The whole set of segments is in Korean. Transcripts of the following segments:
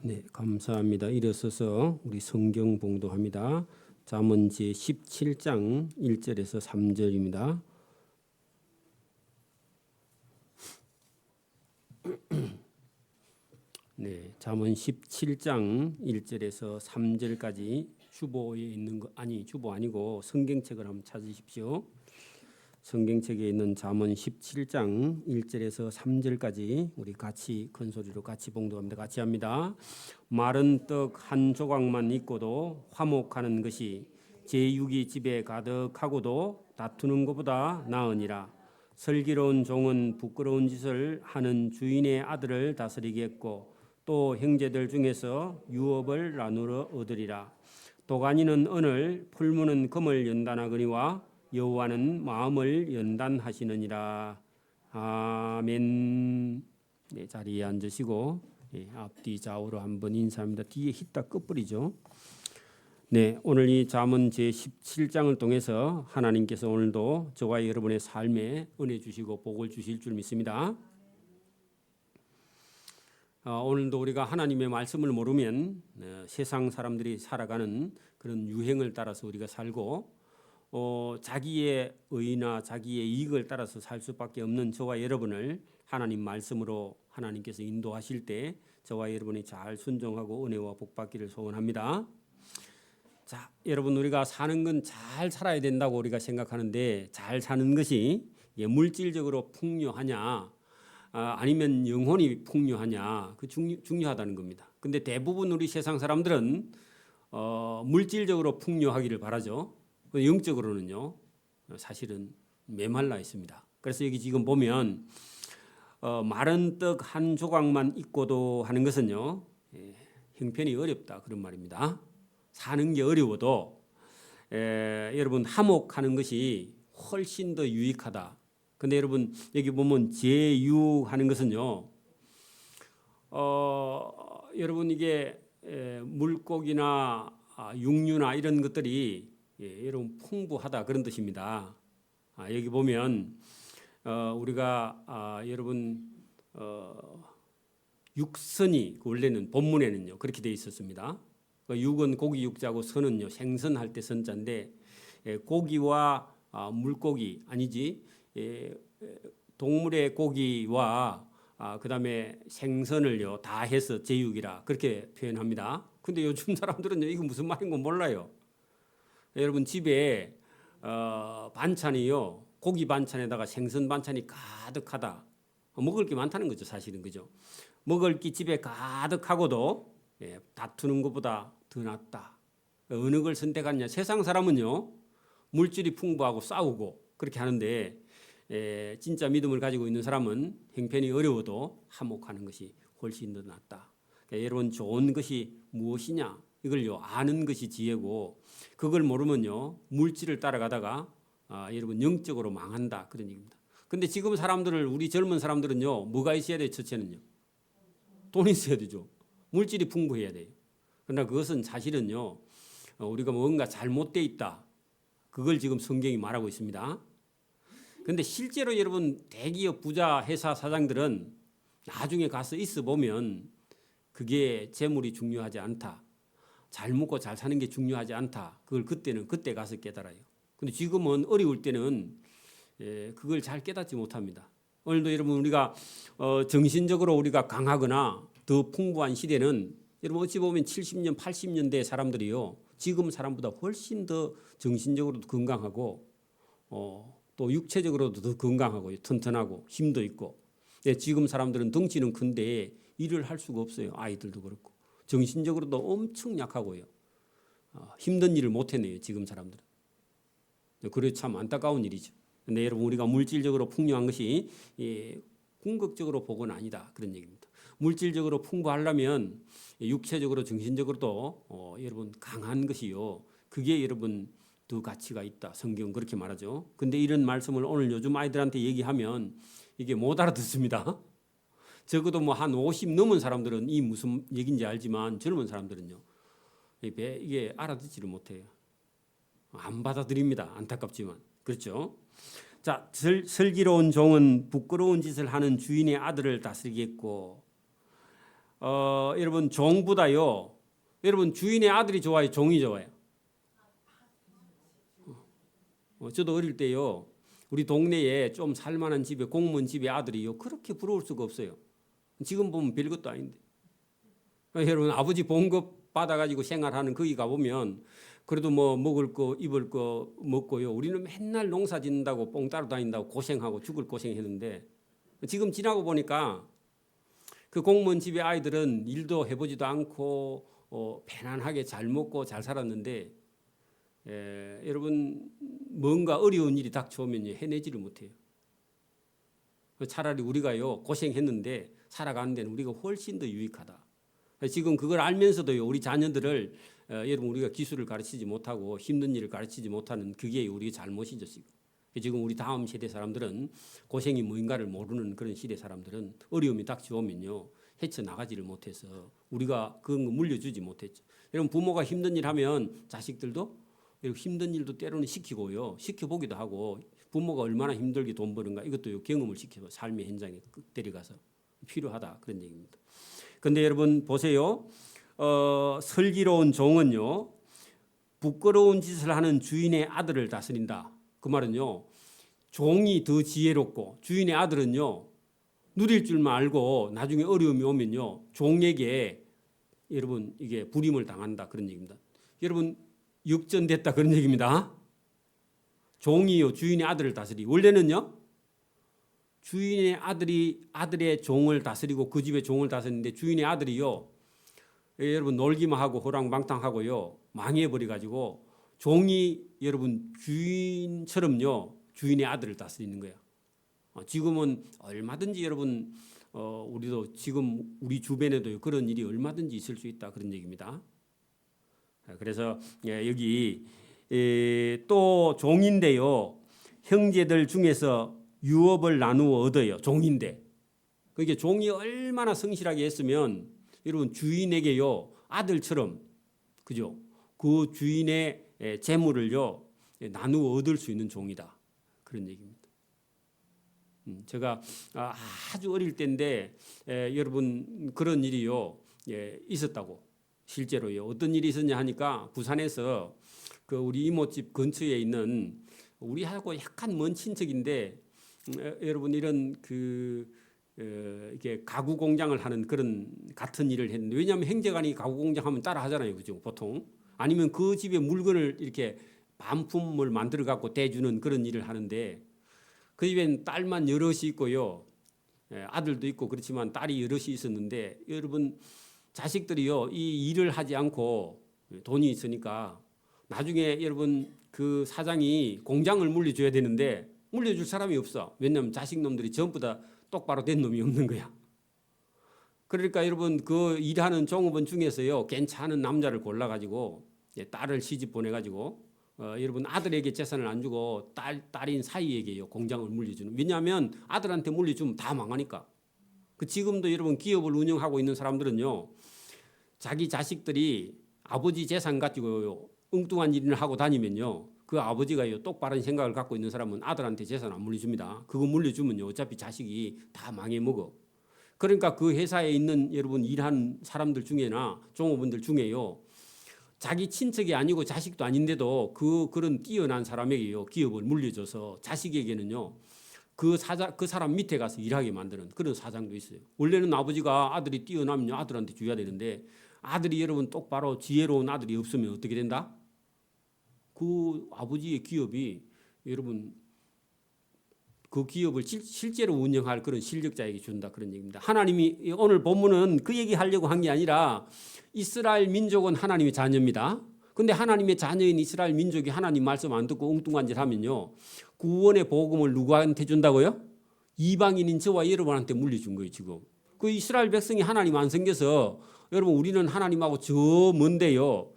네, 감사합니다. 일어서서 우리 성경 봉독합니다. 잠언 제 17장 1절에서 3절입니다. 네, 잠언 17장 1절에서 3절까지 주보에 있는 거 주보 아니고 성경책을 한번 찾으십시오. 성경책에 있는 잠언 17장 1절에서 3절까지 우리 같이 큰 소리로 같이 봉독합니다. 같이 합니다. 마른 떡 한 조각만 있고도 화목하는 것이 제6이 집에 가득하고도 다투는 것보다 나으니라. 슬기로운 종은 부끄러운 짓을 하는 주인의 아들을 다스리겠고 또 형제들 중에서 유업을 나누어 얻으리라. 도가니는 은을 풀무는 금을 연단하거니와 여호와는 마음을 연단하시느니라. 아멘. 네, 자리에 앉으시고 앞뒤 좌우로 한번 인사합니다. 뒤에 히딱 끝부리죠. 네, 오늘 이 잠언 제 17장을 통해서 하나님께서 오늘도 저와 여러분의 삶에 은혜 주시고 복을 주실 줄 믿습니다. 오늘도 우리가 하나님의 말씀을 모르면 세상 사람들이 살아가는 그런 유행을 따라서 우리가 살고 자기의 의나 자기의 이익을 따라서 살 수밖에 없는 저와 여러분을 하나님 말씀으로 하나님께서 인도하실 때 저와 여러분이 잘 순종하고 은혜와 복 받기를 소원합니다. 자, 여러분 우리가 사는 건 잘 살아야 된다고 우리가 생각하는데 잘 사는 것이 물질적으로 풍요하냐 아니면 영혼이 풍요하냐 그 중요하다는 겁니다. 근데 대부분 우리 세상 사람들은 물질적으로 풍요하기를 바라죠. 영적으로는요 사실은 메말라 있습니다. 그래서 여기 지금 보면 마른 떡 한 조각만 있고도 하는 것은요 형편이 어렵다 그런 말입니다. 사는 게 어려워도 여러분 화목하는 것이 훨씬 더 유익하다. 근데 여러분 여기 보면 제유하는 것은요 여러분 이게 물고기나 육류나 이런 것들이 여러분 풍부하다 그런 뜻입니다. 여기 보면 우리가 여러분 육선이 원래는 본문에는요 그렇게 돼 있었습니다. 육은 고기 육자고 선은요 생선할 때 선자인데 고기와 물고기 아니지 동물의 고기와 그다음에 생선을요 다 해서 제육이라 그렇게 표현합니다. 근데 요즘 사람들은요 이거 무슨 말인 거 몰라요. 여러분 집에 반찬이요 고기 반찬에다가 생선 반찬이 가득하다. 먹을 게 많다는 거죠 사실은. 그죠? 먹을 게 집에 가득하고도 다투는 것보다 더 낫다. 어느 걸 선택하느냐. 세상 사람은요 물질이 풍부하고 싸우고 그렇게 하는데 진짜 믿음을 가지고 있는 사람은 형편이 어려워도 화목하는 것이 훨씬 더 낫다. 그러니까 여러분 좋은 것이 무엇이냐 이걸요 아는 것이 지혜고 그걸 모르면요 물질을 따라가다가 여러분 영적으로 망한다 그런 얘기입니다. 근데 지금 사람들을 우리 젊은 사람들은요 뭐가 있어야 돼요? 첫째는요 돈이 있어야 되죠. 물질이 풍부해야 돼요. 그러나 그것은 사실은요 우리가 뭔가 잘못되어 있다. 그걸 지금 성경이 말하고 있습니다. 그런데 실제로 여러분 대기업 부자 회사 사장들은 나중에 가서 있어 보면 그게 재물이 중요하지 않다. 잘 먹고 잘 사는 게 중요하지 않다. 그걸 그때 가서 깨달아요. 근데 지금은 어려울 때는 그걸 잘 깨닫지 못합니다. 오늘도 여러분 우리가 정신적으로 우리가 강하거나 더 풍부한 시대는 여러분 어찌 보면 70년, 80년대 사람들이요 지금 사람보다 훨씬 더 정신적으로도 건강하고 또 육체적으로도 더 건강하고 튼튼하고 힘도 있고 지금 사람들은 덩치는 큰데 일을 할 수가 없어요. 아이들도 그렇고 정신적으로도 엄청 약하고요. 힘든 일을 못 해내요. 지금 사람들은. 그래 참 안타까운 일이죠. 근데 여러분 우리가 물질적으로 풍요한 것이 궁극적으로 복은 아니다. 그런 얘기입니다. 물질적으로 풍부하려면 육체적으로 정신적으로도 여러분 강한 것이요. 그게 여러분 더 가치가 있다. 성경은 그렇게 말하죠. 근데 이런 말씀을 오늘 요즘 아이들한테 얘기하면 이게 못 알아듣습니다. 적어도 뭐 한 50 넘은 사람들은 이 무슨 얘기인지 알지만 젊은 사람들은요 이게 알아듣지를 못해요. 안 받아들입니다. 안타깝지만 그렇죠. 자, 슬기로운 종은 부끄러운 짓을 하는 주인의 아들을 다스리겠고 여러분 종보다요. 여러분 주인의 아들이 좋아요, 종이 좋아요? 저도 어릴 때요. 우리 동네에 좀 살만한 집에 공무원 집에 아들이요. 그렇게 부러울 수가 없어요. 지금 보면 별것도 아닌데. 여러분 아버지 봉급 받아가지고 생활하는 거기 가보면 그래도 뭐 먹을 거 입을 거 먹고요. 우리는 맨날 농사 짓는다고 뽕 따로 다닌다고 고생하고 죽을 고생했는데 지금 지나고 보니까 그 공무원 집의 아이들은 일도 해보지도 않고 편안하게 잘 먹고 잘 살았는데 여러분 뭔가 어려운 일이 닥쳐오면 해내지를 못해요. 차라리 우리가요 고생했는데 살아가는 데는 우리가 훨씬 더 유익하다. 지금 그걸 알면서도요 우리 자녀들을 여러분 우리가 기술을 가르치지 못하고 힘든 일을 가르치지 못하는 그게 우리의 잘못이죠. 지금 우리 다음 세대 사람들은 고생이 뭔가를 모르는 그런 시대 사람들은 어려움이 닥쳐오면요 헤쳐나가지를 못해서 우리가 그런 거 물려주지 못했죠. 여러분 부모가 힘든 일 하면 자식들도 힘든 일도 때로는 시키고요 시켜보기도 하고 부모가 얼마나 힘들게 돈 버는가 이것도 경험을 시켜서 삶의 현장에 데려가서 필요하다 그런 얘기입니다. 그런데 여러분 보세요. 슬기로운 종은요 부끄러운 짓을 하는 주인의 아들을 다스린다. 그 말은요 종이 더 지혜롭고 주인의 아들은요 누릴 줄만 알고 나중에 어려움이 오면요 종에게 여러분 이게 불임을 당한다 그런 얘기입니다. 여러분 역전됐다 그런 얘기입니다. 종이요 주인의 아들을 다스리 원래는요 주인의 아들이 아들의 종을 다스리고 그 집의 종을 다스리는데 주인의 아들이요 여러분 놀기만 하고 호랑방탕하고요 망해버려 가지고 종이 여러분 주인처럼요 주인의 아들을 다스리는 거야. 지금은 얼마든지 여러분 우리도 지금 우리 주변에도 그런 일이 얼마든지 있을 수 있다 그런 얘기입니다. 그래서 여기 또 종인데요 형제들 중에서 유업을 나누어 얻어요. 종인데 그게 종이 얼마나 성실하게 했으면 여러분 주인에게요 아들처럼 그죠? 그 주인의 재물을요 나누어 얻을 수 있는 종이다 그런 얘기입니다. 제가 아주 어릴 때인데 여러분 그런 일이요 있었다고 실제로요 어떤 일이 있었냐 하니까 부산에서 그 우리 이모집 근처에 있는 우리하고 약간 먼 친척인데 여러분 이런 이게 가구 공장을 하는 그런 같은 일을 했는데 왜냐하면 형제간이 가구 공장 하면 따라 하잖아요, 그죠? 보통 아니면 그 집에 물건을 이렇게 반품을 만들어 갖고 대주는 그런 일을 하는데 그 집엔 딸만 여럿이 있고요, 아들도 있고 그렇지만 딸이 여럿이 있었는데 여러분 자식들이요 이 일을 하지 않고 돈이 있으니까 나중에 여러분 그 사장이 공장을 물려줘야 되는데 물려줄 사람이 없어. 왜냐하면 자식 놈들이 전부 다 똑바로 된 놈이 없는 거야. 그러니까 여러분 그 일하는 종업원 중에서요 괜찮은 남자를 골라가지고 딸을 시집 보내가지고 여러분 아들에게 재산을 안 주고 딸인 사이에게요 공장을 물려주는. 왜냐하면 아들한테 물려주면 다 망하니까. 그 지금도 여러분 기업을 운영하고 있는 사람들은요 자기 자식들이 아버지 재산 가지고요 엉뚱한 일을 하고 다니면요 그 아버지가요 똑바른 생각을 갖고 있는 사람은 아들한테 재산 안 물려줍니다. 그거 물려주면요 어차피 자식이 다 망해먹어. 그러니까 그 회사에 있는 여러분 일하는 사람들 중에나 종업원들 중에요 자기 친척이 아니고 자식도 아닌데도 그런 뛰어난 사람에게요 기업을 물려줘서 자식에게는요 그 사람 밑에 가서 일하게 만드는 그런 사장도 있어요. 원래는 아버지가 아들이 뛰어나면요 아들한테 줘야 되는데 아들이 여러분 똑바로 지혜로운 아들이 없으면 어떻게 된다? 그 아버지의 기업이 여러분 그 기업을 실제로 운영할 그런 실력자에게 준다 그런 얘기입니다. 하나님이 오늘 본문은 그 얘기하려고 한 게 아니라 이스라엘 민족은 하나님의 자녀입니다. 근데 하나님의 자녀인 이스라엘 민족이 하나님 말씀 안 듣고 엉뚱한 짓 하면요 구원의 복음을 누구한테 준다고요? 이방인인 저와 여러분한테 물려준 거예요. 지금 그 이스라엘 백성이 하나님 안 생겨서 여러분 우리는 하나님하고 저 먼데요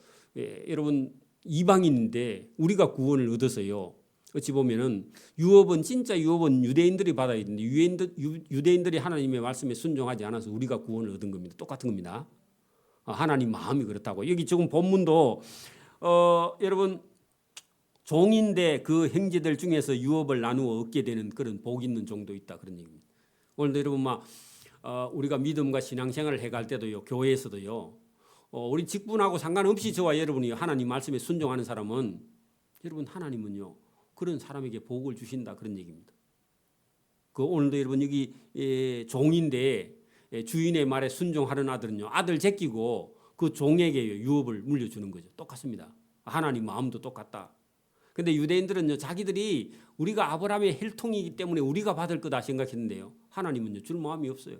여러분 이방인인데 우리가 구원을 얻어서요 어찌 보면은 유업은 진짜 유업은 유대인들이 받아야 되는데 유대인들이 하나님의 말씀에 순종하지 않아서 우리가 구원을 얻은 겁니다. 똑같은 겁니다. 하나님 마음이 그렇다고. 여기 지금 본문도 여러분 종인데 그 형제들 중에서 유업을 나누어 얻게 되는 그런 복 있는 종도 있다 그런 얘기입니다. 오늘도 여러분 막 우리가 믿음과 신앙생활을 해갈 때도요, 교회에서도요, 우리 직분하고 상관없이 저와 여러분이 하나님 말씀에 순종하는 사람은, 여러분, 하나님은요 그런 사람에게 복을 주신다, 그런 얘기입니다. 오늘도 여러분 여기 종인데 주인의 말에 순종하는 아들은요, 아들 제끼고 그 종에게 유업을 물려주는 거죠. 똑같습니다. 하나님 마음도 똑같다. 근데 유대인들은요, 자기들이 우리가 아브라함의 혈통이기 때문에 우리가 받을 거다 생각했는데요, 하나님은요 줄 마음이 없어요.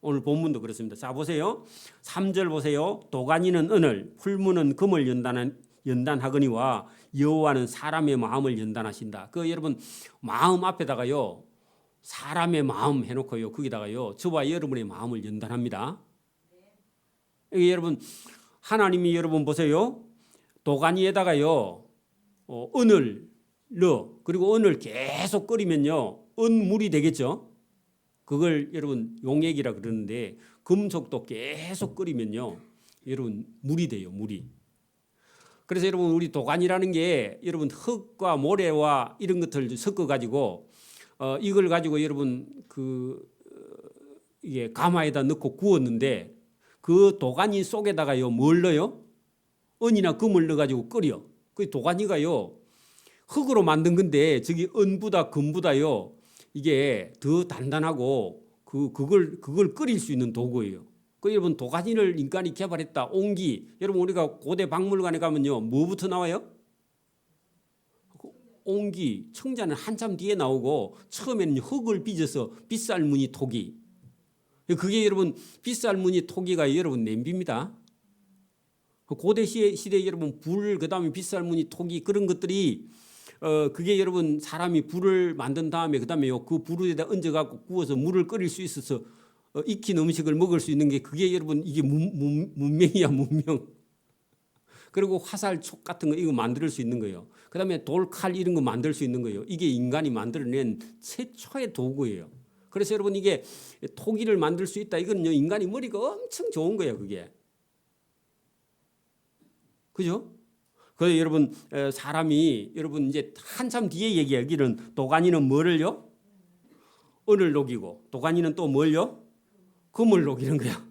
오늘 본문도 그렇습니다. 자, 보세요. 3절 보세요. 도가니는 은을, 풀무는 금을 연단하거니와 여호와는 사람의 마음을 연단하신다. 여러분, 마음 앞에다가요, 사람의 마음 해놓고요, 거기다가요, 저와 여러분의 마음을 연단합니다. 여기 여러분, 하나님이 여러분 보세요. 도가니에다가요, 은을 넣어. 그리고 은을 계속 끓이면요, 은물이 되겠죠. 그걸 여러분 용액이라 그러는데, 금속도 계속 끓이면요, 여러분 물이 돼요, 물이. 그래서 여러분, 우리 도가니라는 게 여러분 흙과 모래와 이런 것들 섞어 가지고 이걸 가지고 여러분 이게 가마에다 넣고 구웠는데, 그 도가니 속에다가요 뭘 넣어요? 은이나 금을 넣어 가지고 끓여. 그 도가니가요 흙으로 만든 건데, 저기 은보다 금보다요 이게 더 단단하고 그걸 끓일 수 있는 도구예요. 여러분, 도가니를 인간이 개발했다. 옹기. 여러분, 우리가 고대 박물관에 가면요, 뭐부터 나와요? 옹기. 청자는 한참 뒤에 나오고, 처음에는 흙을 빚어서 빗살무늬 토기. 그게 여러분, 빗살무늬 토기가 여러분 냄비입니다. 고대 시대에 여러분 불, 그다음에 빗살무늬 토기, 그런 것들이 그게 여러분 사람이 불을 만든 다음에 그다음에요, 그 불에다 얹어갖고 구워서 물을 끓일 수 있어서 익힌 음식을 먹을 수 있는 게, 그게 여러분 이게 문명이야, 문명. 그리고 화살촉 같은 거 이거 만들 수 있는 거예요. 그다음에 돌칼 이런 거 만들 수 있는 거예요. 이게 인간이 만들어낸 최초의 도구예요. 그래서 여러분, 이게 토기를 만들 수 있다, 이거는요 인간이 머리가 엄청 좋은 거예요, 그게. 그죠? 그래서 여러분, 사람이 여러분 이제 한참 뒤에 얘기하기는, 도가니는 뭐를요? 은을 녹이고, 도가니는 또 뭘요? 금을 녹이는 거야.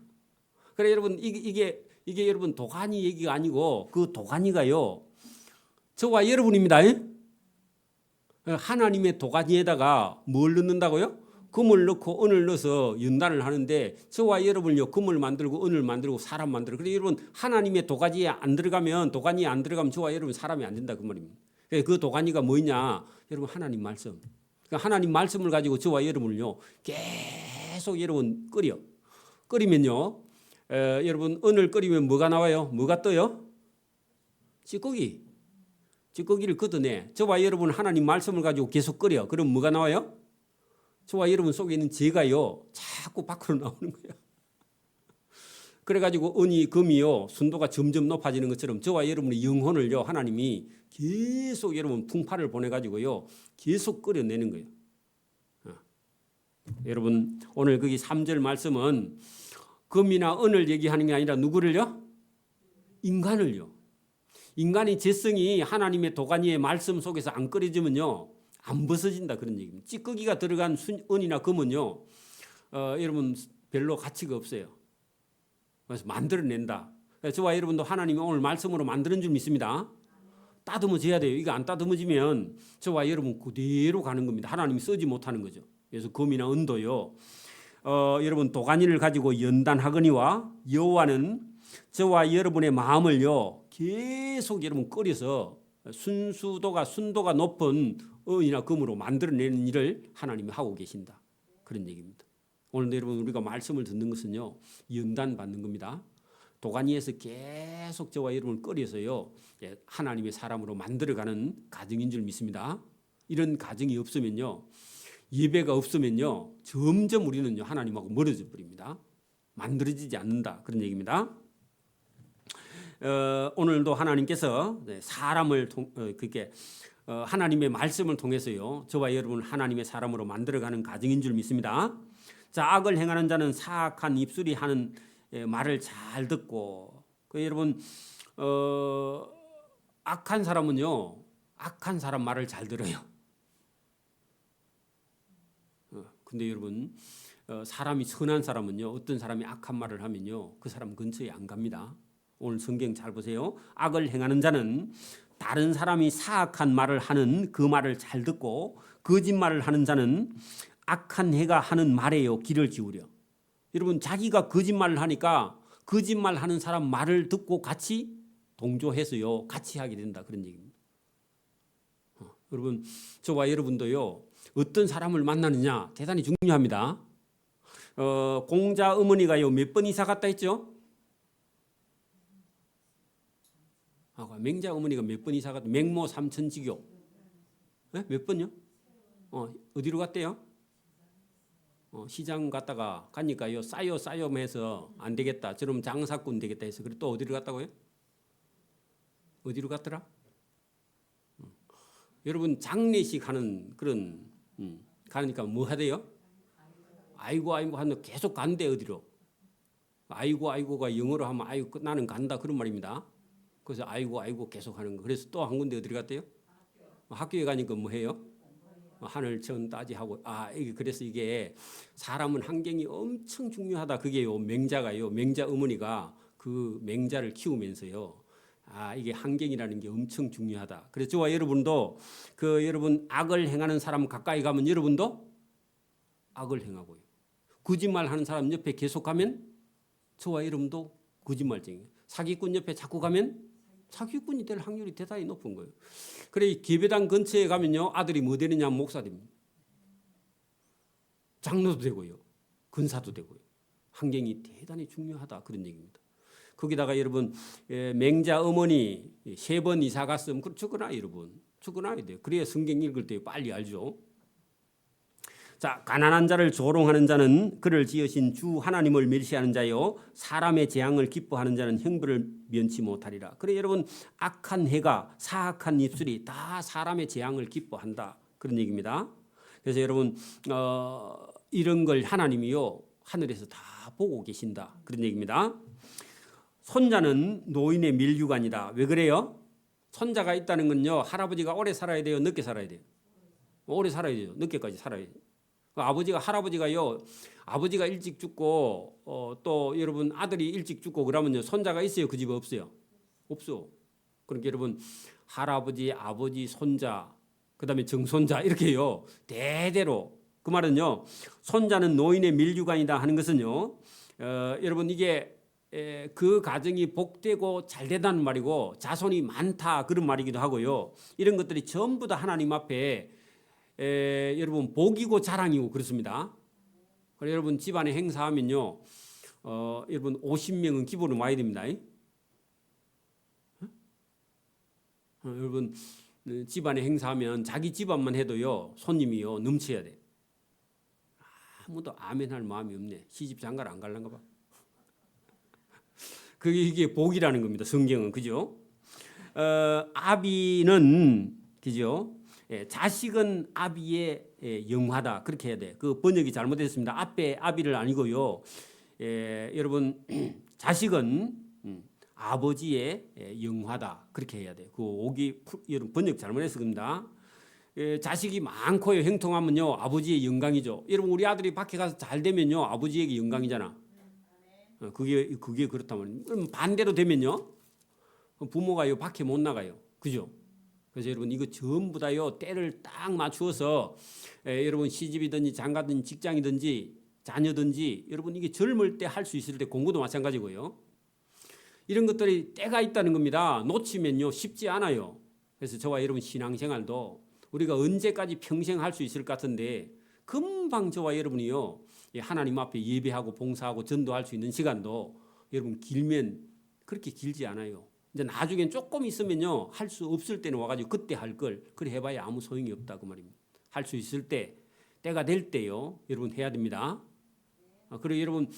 그래 여러분, 이게 여러분 도가니 얘기가 아니고, 그 도가니가요 저와 여러분입니다. 하나님의 도가니에다가 뭘 넣는다고요? 금을 넣고 은을 넣어서 연단을 하는데, 저와 여러분요 금을 만들고 은을 만들고 사람 만들고. 그래서 여러분, 하나님의 도가니에 안 들어가면 저와 여러분 사람이 안 된다, 그 말입니다. 그 도가니가 뭐냐? 여러분, 하나님 말씀. 그러니까 하나님 말씀을 가지고 저와 여러분을요 계속 여러분 끓이면요, 여러분 은을 끓이면 뭐가 나와요? 뭐가 떠요? 찌꺼기를 걷어내. 저와 여러분 하나님 말씀을 가지고 계속 끓여. 그럼 뭐가 나와요? 저와 여러분 속에 있는 죄가요 자꾸 밖으로 나오는 거예요. 그래가지고 은이 금이요 순도가 점점 높아지는 것처럼, 저와 여러분의 영혼을요 하나님이 계속 여러분 풍파를 보내가지고요 계속 끓여내는 거예요. 여러분, 오늘 거기 3절 말씀은 금이나 은을 얘기하는 게 아니라 누구를요? 인간을요. 인간의 죄성이 하나님의 도가니의 말씀 속에서 안 끓여지면요 안 벗어진다, 그런 얘기입니다. 찌꺼기가 들어간 은이나 금은요 여러분 별로 가치가 없어요. 그래서 만들어낸다. 저와 여러분도 하나님이 오늘 말씀으로 만드는 줄 믿습니다. 따듬어져야 돼요. 이거 안 따듬어지면 저와 여러분 그대로 가는 겁니다. 하나님이 쓰지 못하는 거죠. 그래서 금이나 은도요 여러분 도가니를 가지고 연단하거니와 여호와는 저와 여러분의 마음을요 계속 여러분 끓여서 순도가 높은 은이나 금으로 만들어내는 일을 하나님이 하고 계신다, 그런 얘기입니다. 오늘 여러분, 우리가 말씀을 듣는 것은요 연단 받는 겁니다. 도가니에서 계속 저와 여러분을 끓여서요 하나님의 사람으로 만들어가는 가정인 줄 믿습니다. 이런 가정이 없으면요, 예배가 없으면요 점점 우리는요 하나님하고 멀어져 버립니다. 만들어지지 않는다, 그런 얘기입니다. 오늘도 하나님께서 사람을 하나님의 말씀을 통해서요 저와 여러분을 하나님의 사람으로 만들어가는 가정인 줄 믿습니다. 자, 악을 행하는 자는 사악한 입술이 하는 말을 잘 듣고, 여러분 악한 사람은요 악한 사람 말을 잘 들어요. 근데 여러분, 사람이 선한 사람은요, 어떤 사람이 악한 말을 하면요, 그 사람 근처에 안 갑니다. 오늘 성경 잘 보세요. 악을 행하는 자는 다른 사람이 사악한 말을 하는 그 말을 잘 듣고, 거짓말을 하는 자는 악한 해가 하는 말에요 귀를 기울여. 여러분, 자기가 거짓말을 하니까 거짓말 하는 사람 말을 듣고 같이 동조해서요, 같이 하게 된다, 그런 얘기입니다. 여러분, 저와 여러분도요, 어떤 사람을 만나느냐 대단히 중요합니다. 공자 어머니가요, 몇 번 이사 갔다 했죠? 맹자 어머니가 몇 번 이사 갔다? 맹모 삼천지교. 네? 몇 번요? 어디로 갔대요? 시장 갔다가 가니까요, 싸요 해서 안 되겠다, 저럼 장사꾼 되겠다 해서, 그리고 또 어디로 갔다고요? 어디로 갔더라? 여러분, 장례식 하는 그런 가니까 뭐 하대요? 아이고 하는 계속 간대. 어디로? 아이고가 영어로 하면 아이고 나는 간다, 그런 말입니다. 그래서 아이고 계속 하는 거. 그래서 또 한 군데 어디로 갔대요? 학교에 가니까 뭐 해요? 하늘 천 따지하고. 이게 그래서 이게 사람은 환경이 엄청 중요하다. 그게요, 맹자가요, 맹자 어머니가 그 맹자를 키우면서요, 이게 환경이라는 게 엄청 중요하다. 그래서 저와 여러분도 여러분 악을 행하는 사람 가까이 가면 여러분도 악을 행하고요, 거짓말 하는 사람 옆에 계속 가면 저와 여러분도 거짓말쟁이, 사기꾼 옆에 자꾸 가면 사기꾼이 될 확률이 대단히 높은 거예요. 그래, 예배당 근처에 가면요, 아들이 뭐 되느냐? 목사 됩니다. 장로도 되고요, 근사도 되고요. 환경이 대단히 중요하다, 그런 얘기입니다. 거기다가 여러분, 맹자 어머니 3번 이사 갔으면 죽어나, 여러분. 죽어나야 돼요. 그래야 성경 읽을 때 빨리 알죠. 자, 가난한 자를 조롱하는 자는 그를 지으신 주 하나님을 멸시하는 자요, 사람의 재앙을 기뻐하는 자는 형벌을 면치 못하리라. 그래, 여러분, 악한 해가, 사악한 입술이 다 사람의 재앙을 기뻐한다, 그런 얘기입니다. 그래서 여러분, 이런 걸 하나님이요, 하늘에서 다 보고 계신다, 그런 얘기입니다. 손자는 노인의 밀유관이다. 왜 그래요? 손자가 있다는 건요, 할아버지가 오래 살아야 돼요, 늦게 살아야 돼요? 오래 살아야 돼요. 늦게까지 살아야 돼요. 할아버지가요, 아버지가 일찍 죽고 또 여러분 아들이 일찍 죽고 그러면요, 손자가 있어요, 그 집에? 없어요? 없어. 그러니까 여러분, 할아버지, 아버지, 손자, 그다음에 정손자, 이렇게요 대대로. 그 말은요, 손자는 노인의 밀유관이다 하는 것은요, 여러분, 이게 그 가정이 복되고 잘 되다는 말이고 자손이 많다, 그런 말이기도 하고요. 이런 것들이 전부 다 하나님 앞에 여러분 복이고 자랑이고 그렇습니다. 그래서 여러분, 집안에 행사하면요, 여러분 50명은 기본으로 와야 됩니다. 여러분, 집안에 행사하면 자기 집안만 해도요, 손님이요 넘쳐야 돼. 아무도 아멘할 마음이 없네. 시집 장가를 안 갈란가 봐. 이게 복이라는 겁니다, 성경은. 그죠? 아비는, 그죠? 자식은 아비의 영화다, 그렇게 해야 돼. 그 번역이 잘못됐습니다. 앞에 아비를 아니고요, 여러분, 자식은 아버지의 영화다, 그렇게 해야 돼. 여러분, 번역 잘못했을 겁니다. 자식이 많고요, 형통하면요, 아버지의 영광이죠. 여러분, 우리 아들이 밖에 가서 잘 되면요, 아버지에게 영광이잖아. 그게 그렇다면, 그럼 반대로 되면요, 부모가요 밖에 못 나가요. 그죠? 그래서 여러분, 이거 전부 다요, 때를 딱 맞추어서 여러분, 시집이든지 장가든지 직장이든지 자녀든지, 여러분, 이게 젊을 때 할 수 있을 때, 공부도 마찬가지고요, 이런 것들이 때가 있다는 겁니다. 놓치면요 쉽지 않아요. 그래서 저와 여러분 신앙생활도 우리가 언제까지 평생 할 수 있을 것 같은데, 금방 저와 여러분이요, 하나님 앞에 예배하고 봉사하고 전도할 수 있는 시간도 여러분 길면 그렇게 길지 않아요. 이제 나중엔 조금 있으면요, 할 수 없을 때는 와가지고 그때 할 걸 그래 해봐야 아무 소용이 없다, 그 말입니다. 할 수 있을 때, 때가 될 때요, 여러분 해야 됩니다. 그리고 여러분,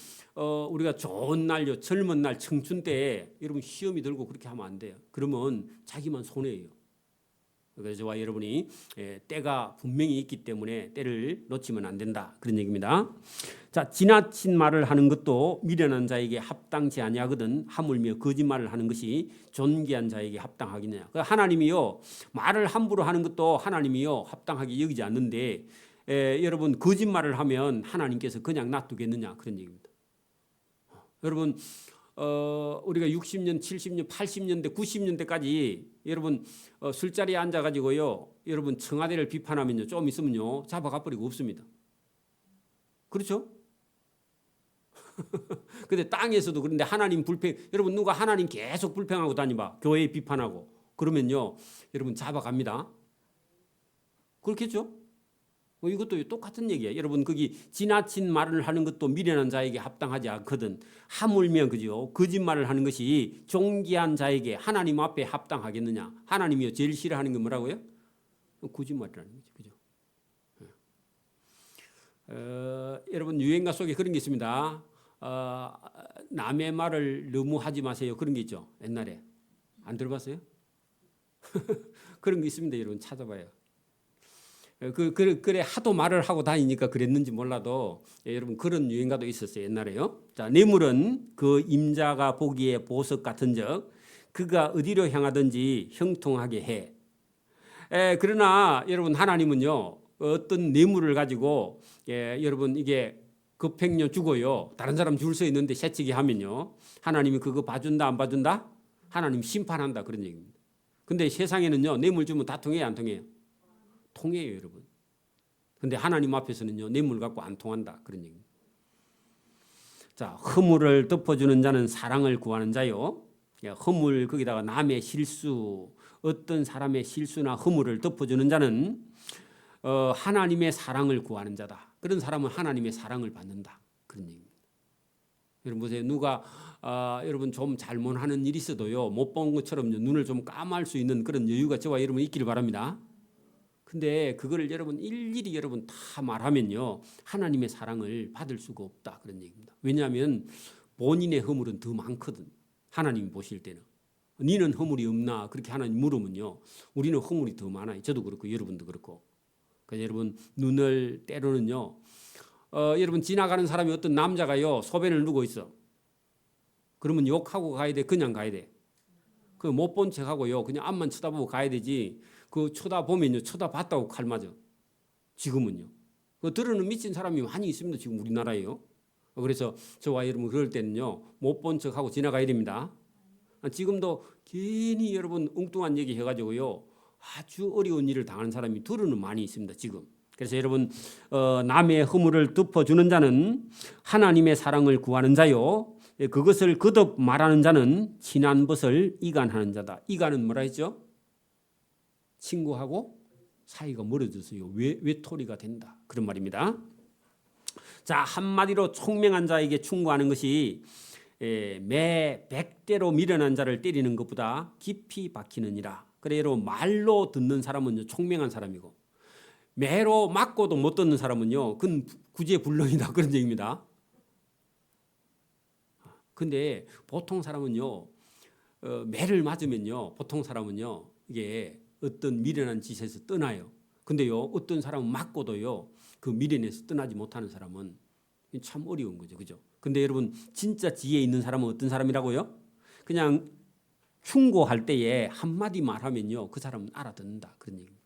우리가 좋은 날요, 젊은 날, 청춘 때에 여러분 시험이 들고 그렇게 하면 안 돼요. 그러면 자기만 손해예요. 그래서 저와 여러분이 때가 분명히 있기 때문에 때를 놓치면 안 된다, 그런 얘기입니다. 자, 지나친 말을 하는 것도 미련한 자에게 합당치 아니하거든 하물며 거짓말을 하는 것이 존귀한 자에게 합당하겠느냐. 하나님이요, 말을 함부로 하는 것도 하나님이요 합당하게 여기지 않는데, 여러분 거짓말을 하면 하나님께서 그냥 놔두겠느냐 그런 얘기입니다. 여러분 우리가 60년, 70년, 80년대, 90년대까지 여러분 술자리에 앉아가지고요. 여러분 청와대를 비판하면요. 좀 있으면요. 잡아가 버리고 없습니다. 그렇죠? 근데 땅에서도 그런데 하나님 불평, 여러분 누가 하나님 계속 불평하고 다니봐. 교회 비판하고. 그러면요. 여러분 잡아갑니다. 그렇겠죠? 이것도 똑같은 얘기야. 여러분 거기 지나친 말을 하는 것도 미련한 자에게 합당하지 않거든. 하물며 그죠? 거짓말을 하는 것이 존귀한 자에게 하나님 앞에 합당하겠느냐? 하나님이요 제일 싫어하는 게 뭐라고요? 거짓말이라는 거죠. 그죠? 여러분 유행가 속에 그런 게 있습니다. 남의 말을 너무 하지 마세요. 그런 게 있죠. 옛날에 안 들어봤어요? 그런 게 있습니다. 여러분 찾아봐요. 그래 하도 말을 하고 다니니까 그랬는지 몰라도 여러분 그런 유행가도 있었어요. 옛날에요. 자, 뇌물은 그 임자가 보기에 보석 같은즉 그가 어디로 향하든지 형통하게 해. 그러나 여러분 하나님은요. 어떤 뇌물을 가지고 여러분 이게 급행료 주고요. 다른 사람 줄 서 있는데 새치기 하면요. 하나님이 그거 봐준다 안 봐준다? 하나님 심판한다 그런 얘기입니다. 근데 세상에는요. 뇌물 주면 다 통해요 안 통해요? 통해요 여러분. 근데 하나님 앞에서는요. 뇌물 갖고 안 통한다 그런 얘기입니다. 자, 허물을 덮어주는 자는 사랑을 구하는 자요. 허물 거기다가 남의 실수 어떤 사람의 실수나 허물을 덮어주는 자는 하나님의 사랑을 구하는 자다. 그런 사람은 하나님의 사랑을 받는다. 그런 얘기입니다. 여러분 보세요. 누가 여러분 좀 잘못하는 일이 있어도요. 못 본 것처럼 눈을 좀 감을 수 있는 그런 여유가 저와 여러분 있기를 바랍니다. 근데 그거를 여러분 일일이 여러분 다 말하면요. 하나님의 사랑을 받을 수가 없다. 그런 얘기입니다. 왜냐하면 본인의 허물은 더 많거든. 하나님이 보실 때는. 니는 허물이 없나? 그렇게 하나님 물으면요. 우리는 허물이 더 많아요. 저도 그렇고 여러분도 그렇고. 그래서 여러분 눈을 때로는요. 여러분 지나가는 사람이 어떤 남자가요. 소변을 누고 있어. 그러면 욕하고 가야 돼? 그냥 가야 돼? 그 못 본 척하고요. 그냥 앞만 쳐다보고 가야 되지. 그 쳐다보면요. 쳐다봤다고 칼 맞아. 지금은요. 그 들으는 미친 사람이 많이 있습니다. 지금 우리나라에요. 그래서 저와 여러분 그럴 때는요. 못 본 척하고 지나가야 됩니다. 지금도 괜히 여러분 엉뚱한 얘기 해가지고요. 아주 어려운 일을 당하는 사람이 들으는 많이 있습니다. 지금. 그래서 여러분 남의 허물을 덮어주는 자는 하나님의 사랑을 구하는 자요. 그것을 거듭 말하는 자는 지난 것을 이간하는 자다. 이간은 뭐라 했죠? 친구하고 사이가 멀어졌어요. 외톨이가 된다. 그런 말입니다. 자, 한마디로 총명한 자에게 충고하는 것이 매 100대로 미련한 자를 때리는 것보다 깊이 박히느니라. 그래 여러분 말로 듣는 사람은 총명한 사람이고 매로 맞고도 못 듣는 사람은요. 그건 구제불능이다. 그런 얘기입니다. 근데 보통 사람은요. 매를 맞으면요. 보통 사람은요. 이게 어떤 미련한 짓에서 떠나요. 근데요. 어떤 사람은 맞고도요. 그 미련에서 떠나지 못하는 사람은 참 어려운 거죠. 그죠? 근데 여러분 진짜 지혜 있는 사람은 어떤 사람이라고요? 그냥 충고할 때에 한마디 말하면요. 그 사람은 알아듣는다. 그런 얘기입니다.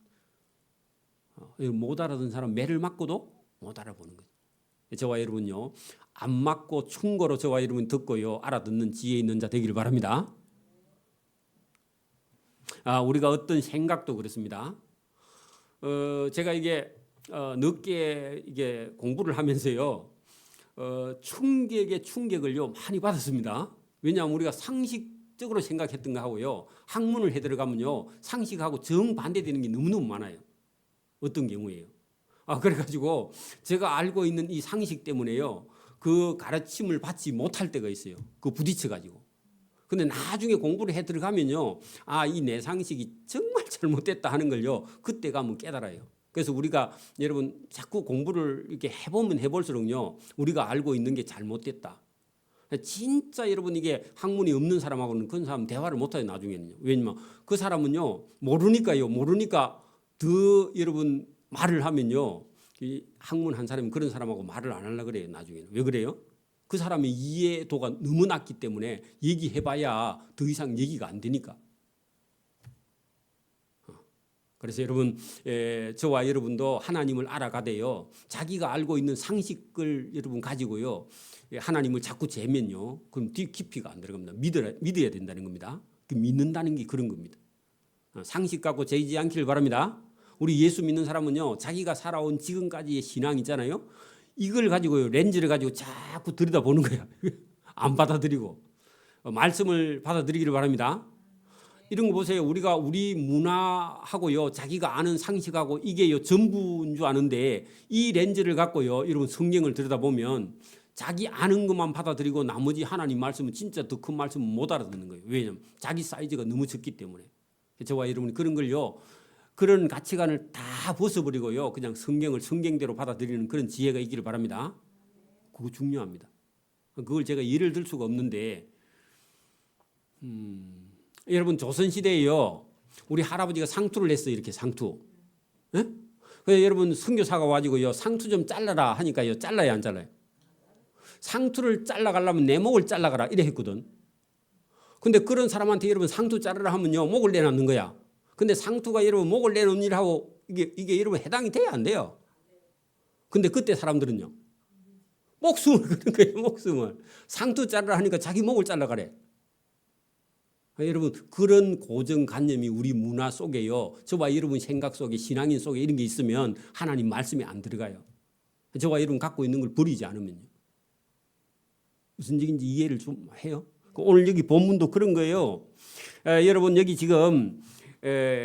못 알아듣는 사람 매를 맞고도 못 알아보는 거죠. 저와 여러분요. 안 맞고 충고로 저와 여러분 듣고요. 알아듣는 지혜 있는 자 되기를 바랍니다. 우리가 어떤 생각도 그렇습니다. 제가 이게 늦게 이게 공부를 하면서요. 충격에 충격을요 많이 받았습니다. 왜냐하면 우리가 상식적으로 생각했던 거 하고요. 학문을 해 들어가면요. 상식하고 정반대되는 게 너무너무 많아요. 어떤 경우에요. 그래가지고 제가 알고 있는 이 상식 때문에요. 그 가르침을 받지 못할 때가 있어요. 그 부딪혀가지고. 근데 나중에 공부를 해 들어가면요. 이 내 상식이 정말 잘못됐다 하는 걸요. 그때 가면 깨달아요. 그래서 우리가 여러분 자꾸 공부를 이렇게 해보면 해볼수록요. 우리가 알고 있는 게 잘못됐다. 진짜 여러분 이게 학문이 없는 사람하고는 그런 사람 대화를 못해요. 나중에는요. 왜냐면 그 사람은요. 모르니까 더 여러분 말을 하면요. 이 학문 한 사람이 그런 사람하고 말을 안 하려고 그래요. 나중에는. 왜 그래요? 그 사람의 이해도가 너무 낮기 때문에 얘기해봐야 더 이상 얘기가 안 되니까. 그래서 여러분 저와 여러분도 하나님을 알아가되요 자기가 알고 있는 상식을 여러분 가지고요 하나님을 자꾸 재면요 그럼 깊이가 안 들어갑니다. 믿어야 된다는 겁니다. 그 믿는다는 게 그런 겁니다. 상식 갖고 재지 않기를 바랍니다. 우리 예수 믿는 사람은요 자기가 살아온 지금까지의 신앙 있잖아요. 이걸 가지고요 렌즈를 가지고 자꾸 들여다보는 거야. 안 받아들이고 말씀을 받아들이기를 바랍니다. 이런 거 보세요. 우리가 우리 문화하고요 자기가 아는 상식하고 이게요 전부인 줄 아는데 이 렌즈를 갖고요 여러분 성경을 들여다보면 자기 아는 것만 받아들이고 나머지 하나님 말씀은 진짜 더 큰 말씀은 못 알아듣는 거예요. 왜냐하면 자기 사이즈가 너무 적기 때문에. 저와 여러분이 그런 걸요 그런 가치관을 다 벗어버리고요 그냥 성경을 성경대로 받아들이는 그런 지혜가 있기를 바랍니다. 그거 중요합니다. 그걸 제가 예를 들 수가 없는데 여러분 조선시대에요 우리 할아버지가 상투를 했어요. 이렇게 상투. 예? 그래서 여러분 선교사가 와가지고요 상투 좀 잘라라 하니까요 잘라야 안 잘라요? 상투를 잘라가려면 내 목을 잘라가라 이래 했거든. 근데 그런 사람한테 여러분 상투 자르라 하면요 목을 내놓는 거야. 근데 상투가 여러분 목을 내놓는 일하고 이게 여러분 해당이 돼야 안 돼요. 근데 그때 사람들은요 목숨을 그런 거예요. 목숨을 상투 자르라 하니까 자기 목을 잘라가래. 여러분 그런 고정관념이 우리 문화 속에요 저와 여러분 생각 속에 신앙인 속에 이런 게 있으면 하나님 말씀이 안 들어가요. 저와 여러분 갖고 있는 걸 버리지 않으면요. 무슨 얘기인지 이해를 좀 해요. 오늘 여기 본문도 그런 거예요. 여러분 여기 지금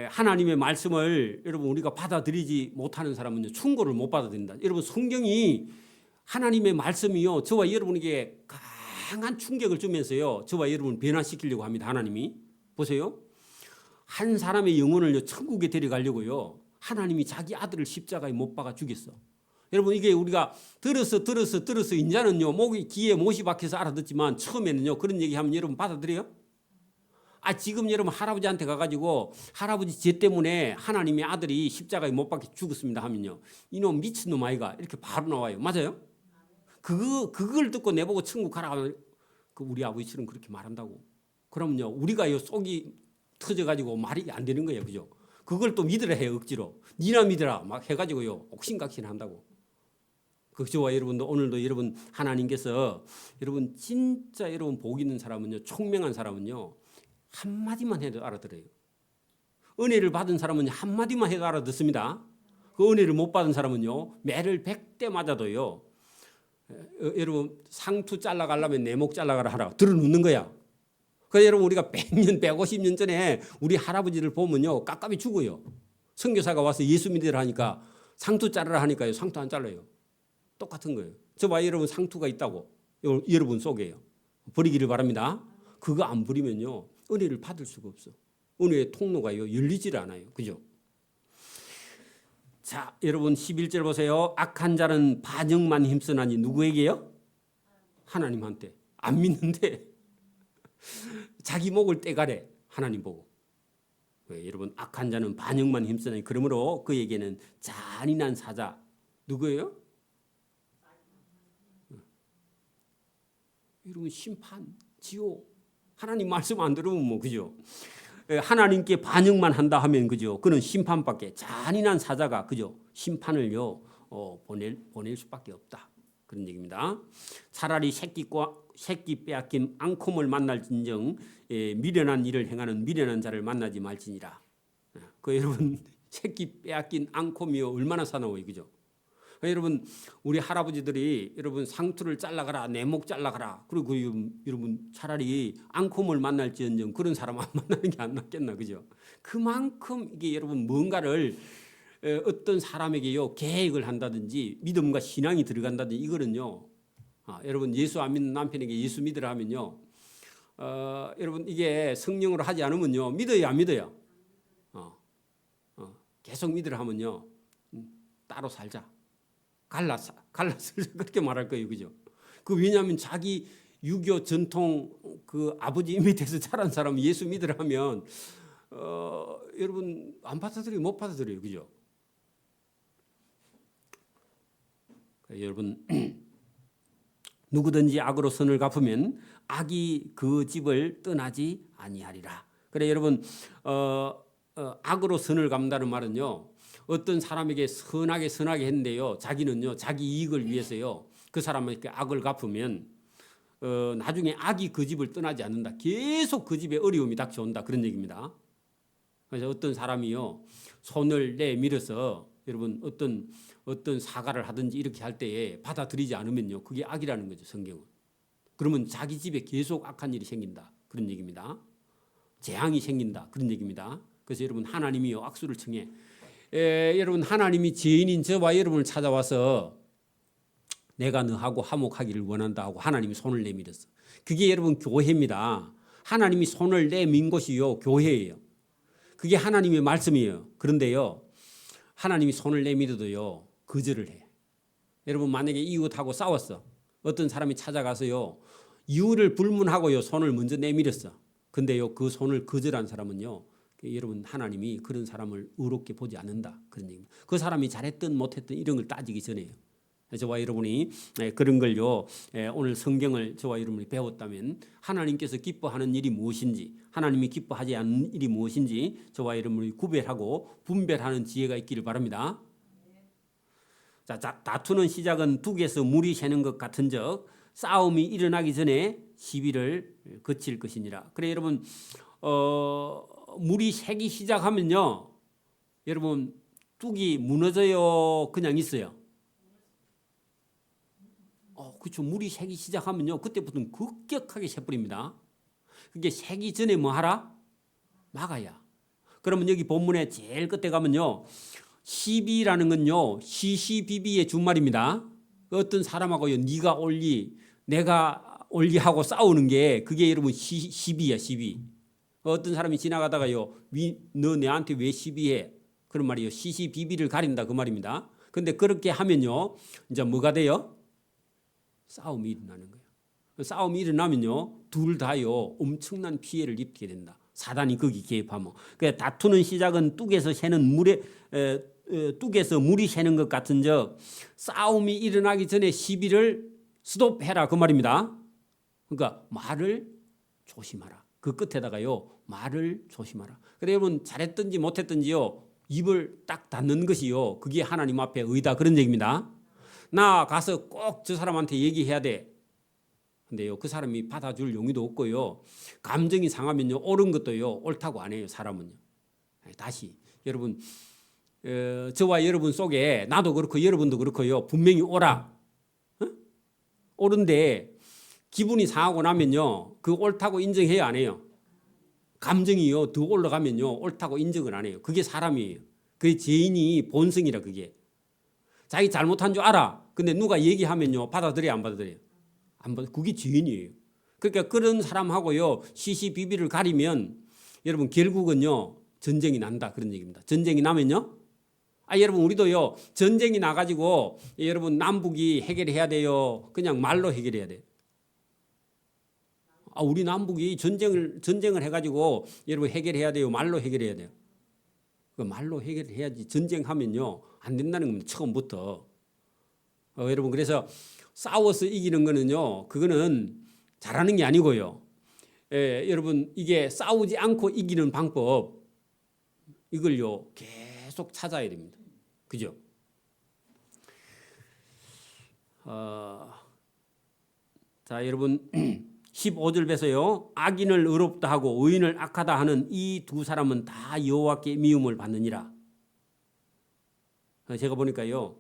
하나님의 말씀을 여러분 우리가 받아들이지 못하는 사람은요 충고를 못 받아들인다. 여러분 성경이 하나님의 말씀이요 저와 여러분에게 강한 충격을 주면서요 저와 여러분을 변화시키려고 합니다. 하나님이 보세요. 한 사람의 영혼을 천국에 데려가려고요 하나님이 자기 아들을 십자가에 못 박아 죽였어. 여러분 이게 우리가 들어서 이제는요 목이 귀에 못이 박혀서 알아듣지만 처음에는요 그런 얘기하면 여러분 받아들여요? 지금 여러분 할아버지한테 가가지고 할아버지 죄 때문에 하나님의 아들이 십자가에 못 박혀 죽었습니다 하면요 이놈 미친놈 아이가 이렇게 바로 나와요. 맞아요? 그걸 듣고 내보고 천국 가라 하면 우리 아버지처럼 그렇게 말한다고. 그러면요 우리가요 속이 터져가지고 말이 안 되는 거예요. 그죠? 그걸 또 믿으라 해요. 억지로. 니나 믿으라 막 해가지고요 옥신각신 한다고. 저와 여러분도 오늘도 여러분 하나님께서 여러분 진짜 여러분 복 있는 사람은요 총명한 사람은요 한마디만 해도 알아들어요. 은혜를 받은 사람은 한마디만 해도 알아듣습니다. 그 은혜를 못 받은 사람은요 매를 100대 맞아도요 여러분 상투 잘라가려면 내 목 잘라가라 하라 들어놓는 거야. 그래서 여러분 우리가 100년 150년 전에 우리 할아버지를 보면요 깝깝이 죽어요. 선교사가 와서 예수 믿으라 하니까 상투 자르라 하니까요 상투 안 잘라요. 똑같은 거예요. 저와 여러분 상투가 있다고 여러분 속에요. 버리기를 바랍니다. 그거 안 버리면요 은혜를 받을 수가 없어. 은혜의 통로가요 열리질 않아요. 그죠? 자, 여러분 11절 보세요. 악한 자는 반역만 힘쓰나니 누구에게요? 하나님한테. 안 믿는데 자기 목을 떼가래. 하나님 보고. 왜, 여러분 악한 자는 반역만 힘쓰나니 그러므로 그에게는 잔인한 사자. 누구예요? 여러분 심판, 지옥. 하나님 말씀 안 들으면 뭐 그죠? 하나님께 반역만 한다 하면 그죠? 그는 심판밖에 잔인한 사자가 그죠? 심판을요 보낼 수밖에 없다. 그런 얘기입니다. 차라리 새끼 빼앗긴 앙콤을 만날진정 미련한 일을 행하는 미련한 자를 만나지 말지니라. 여러분 새끼 빼앗긴 앙콤이요 얼마나 사나워요, 그죠? 여러분 우리 할아버지들이 여러분 상투를 잘라가라 내 목 잘라가라 그리고 여러분 차라리 앙콤을 만날지언정 그런 사람 안 만나는 게 안 낫겠나, 그죠? 그만큼 이게 여러분 뭔가를 어떤 사람에게요 계획을 한다든지 믿음과 신앙이 들어간다든지 이거는요 여러분 예수 안 믿는 남편에게 예수 믿으라 하면요 여러분 이게 성령으로 하지 않으면요 믿어요 안 믿어요? 계속 믿으라 하면요 따로 살자. 갈라서 그렇게 말할 거예요, 그죠? 왜냐하면 자기 유교 전통 그 아버지 밑에서 자란 사람 예수 믿으라 하면 여러분 안 받아들여요, 못 받아들여요, 그죠? 여러분 누구든지 악으로 선을 갚으면 악이 그 집을 떠나지 아니하리라. 그래 여러분 악으로 선을 갚는다는 말은요. 어떤 사람에게 선하게 했는데요. 자기는요. 자기 이익을 위해서요. 그 사람에게 악을 갚으면 나중에 악이 그 집을 떠나지 않는다. 계속 그 집에 어려움이 닥쳐온다. 그런 얘기입니다. 그래서 어떤 사람이요. 손을 내밀어서 여러분 어떤 사과를 하든지 이렇게 할 때에 받아들이지 않으면요. 그게 악이라는 거죠. 성경은. 그러면 자기 집에 계속 악한 일이 생긴다. 그런 얘기입니다. 재앙이 생긴다. 그런 얘기입니다. 그래서 여러분 하나님이요. 악수를 청해. 여러분 하나님이 죄인인 저와 여러분을 찾아와서 내가 너하고 화목하기를 원한다 하고 하나님이 손을 내밀었어. 그게 여러분 교회입니다. 하나님이 손을 내민 것이요. 교회예요. 그게 하나님의 말씀이에요. 그런데요. 하나님이 손을 내밀어도요. 거절을 해. 여러분 만약에 이웃하고 싸웠어. 어떤 사람이 찾아가서요. 이유를 불문하고요. 손을 먼저 내밀었어. 근데요. 그 손을 거절한 사람은요. 여러분 하나님이 그런 사람을 의롭게 보지 않는다. 그런 얘기입니다. 그 사람이 잘했든 못했든 이런 걸 따지기 전에요. 저와 여러분이 그런 걸요. 오늘 성경을 저와 여러분이 배웠다면 하나님께서 기뻐하는 일이 무엇인지 하나님이 기뻐하지 않는 일이 무엇인지 저와 여러분이 구별하고 분별하는 지혜가 있기를 바랍니다. 자, 다투는 시작은 둑에서 물이 새는 것 같은즉 싸움이 일어나기 전에 시비를 그칠 것이니라. 그래 여러분 물이 새기 시작하면요. 여러분 뚝이 무너져요. 그냥 있어요. 그렇죠. 물이 새기 시작하면요. 그때부터는 급격하게 새버립니다. 그게 새기 전에 뭐 하라? 막아야. 그러면 여기 본문에 제일 끝에 가면요. 시비라는 건요. 시시비비의 준말입니다. 어떤 사람하고요. 네가 올리 내가 올리하고 싸우는 게 그게 여러분 시비야 시비. 어떤 사람이 지나가다가요. 너 내한테 왜 시비해? 그런 말이요. 시시비비를 가린다 그 말입니다. 근데 그렇게 하면요. 이제 뭐가 돼요? 싸움이 일어나는 거예요. 싸움이 일어나면요. 둘 다요. 엄청난 피해를 입게 된다. 사단이 거기 개입하면. 그러니까 다투는 시작은 뚝에서 새는 물에 뚝에서 물이 새는 것 같은즉 싸움이 일어나기 전에 시비를 스톱해라 그 말입니다. 그러니까 말을 조심하라. 그 끝에다가요. 말을 조심하라. 그래 여러분 잘했든지 못했든지요. 입을 딱 닫는 것이요. 그게 하나님 앞에 의다 그런 얘기입니다. 나 가서 꼭 저 사람한테 얘기해야 돼. 근데요. 그 사람이 받아줄 용의도 없고요. 감정이 상하면요. 옳은 것도요. 옳다고 안 해요. 사람은요. 다시 여러분 저와 여러분 속에 나도 그렇고 여러분도 그렇고요. 분명히 옳아. 옳은데 기분이 상하고 나면요. 그 옳다고 인정해야 안 해요. 감정이요. 더 올라가면요. 옳다고 인정을 안 해요. 그게 사람이에요. 그게 죄인이 본성이라 그게. 자기 잘못한 줄 알아. 근데 누가 얘기하면요. 받아들여요. 안 받아들여요. 안 받아. 그게 죄인이에요. 그러니까 그런 사람하고요. 시시비비를 가리면 여러분 결국은요. 전쟁이 난다. 그런 얘기입니다. 전쟁이 나면요. 여러분 우리도요. 전쟁이 나가지고 여러분 남북이 해결해야 돼요. 그냥 말로 해결해야 돼요. 우리 남북이 전쟁을 해가지고 여러분 해결해야 돼요. 말로 해결해야 돼요. 그 말로 해결해야지. 전쟁하면요. 안 된다는 겁니다. 처음부터. 여러분 그래서 싸워서 이기는 거는요. 그거는 잘하는 게 아니고요. 여러분 이게 싸우지 않고 이기는 방법 이걸요. 계속 찾아야 됩니다. 그죠? 자 여러분 15절 뵈서요. 악인을 의롭다 하고 의인을 악하다 하는 이 두 사람은 다 여호와께 미움을 받느니라. 제가 보니까요.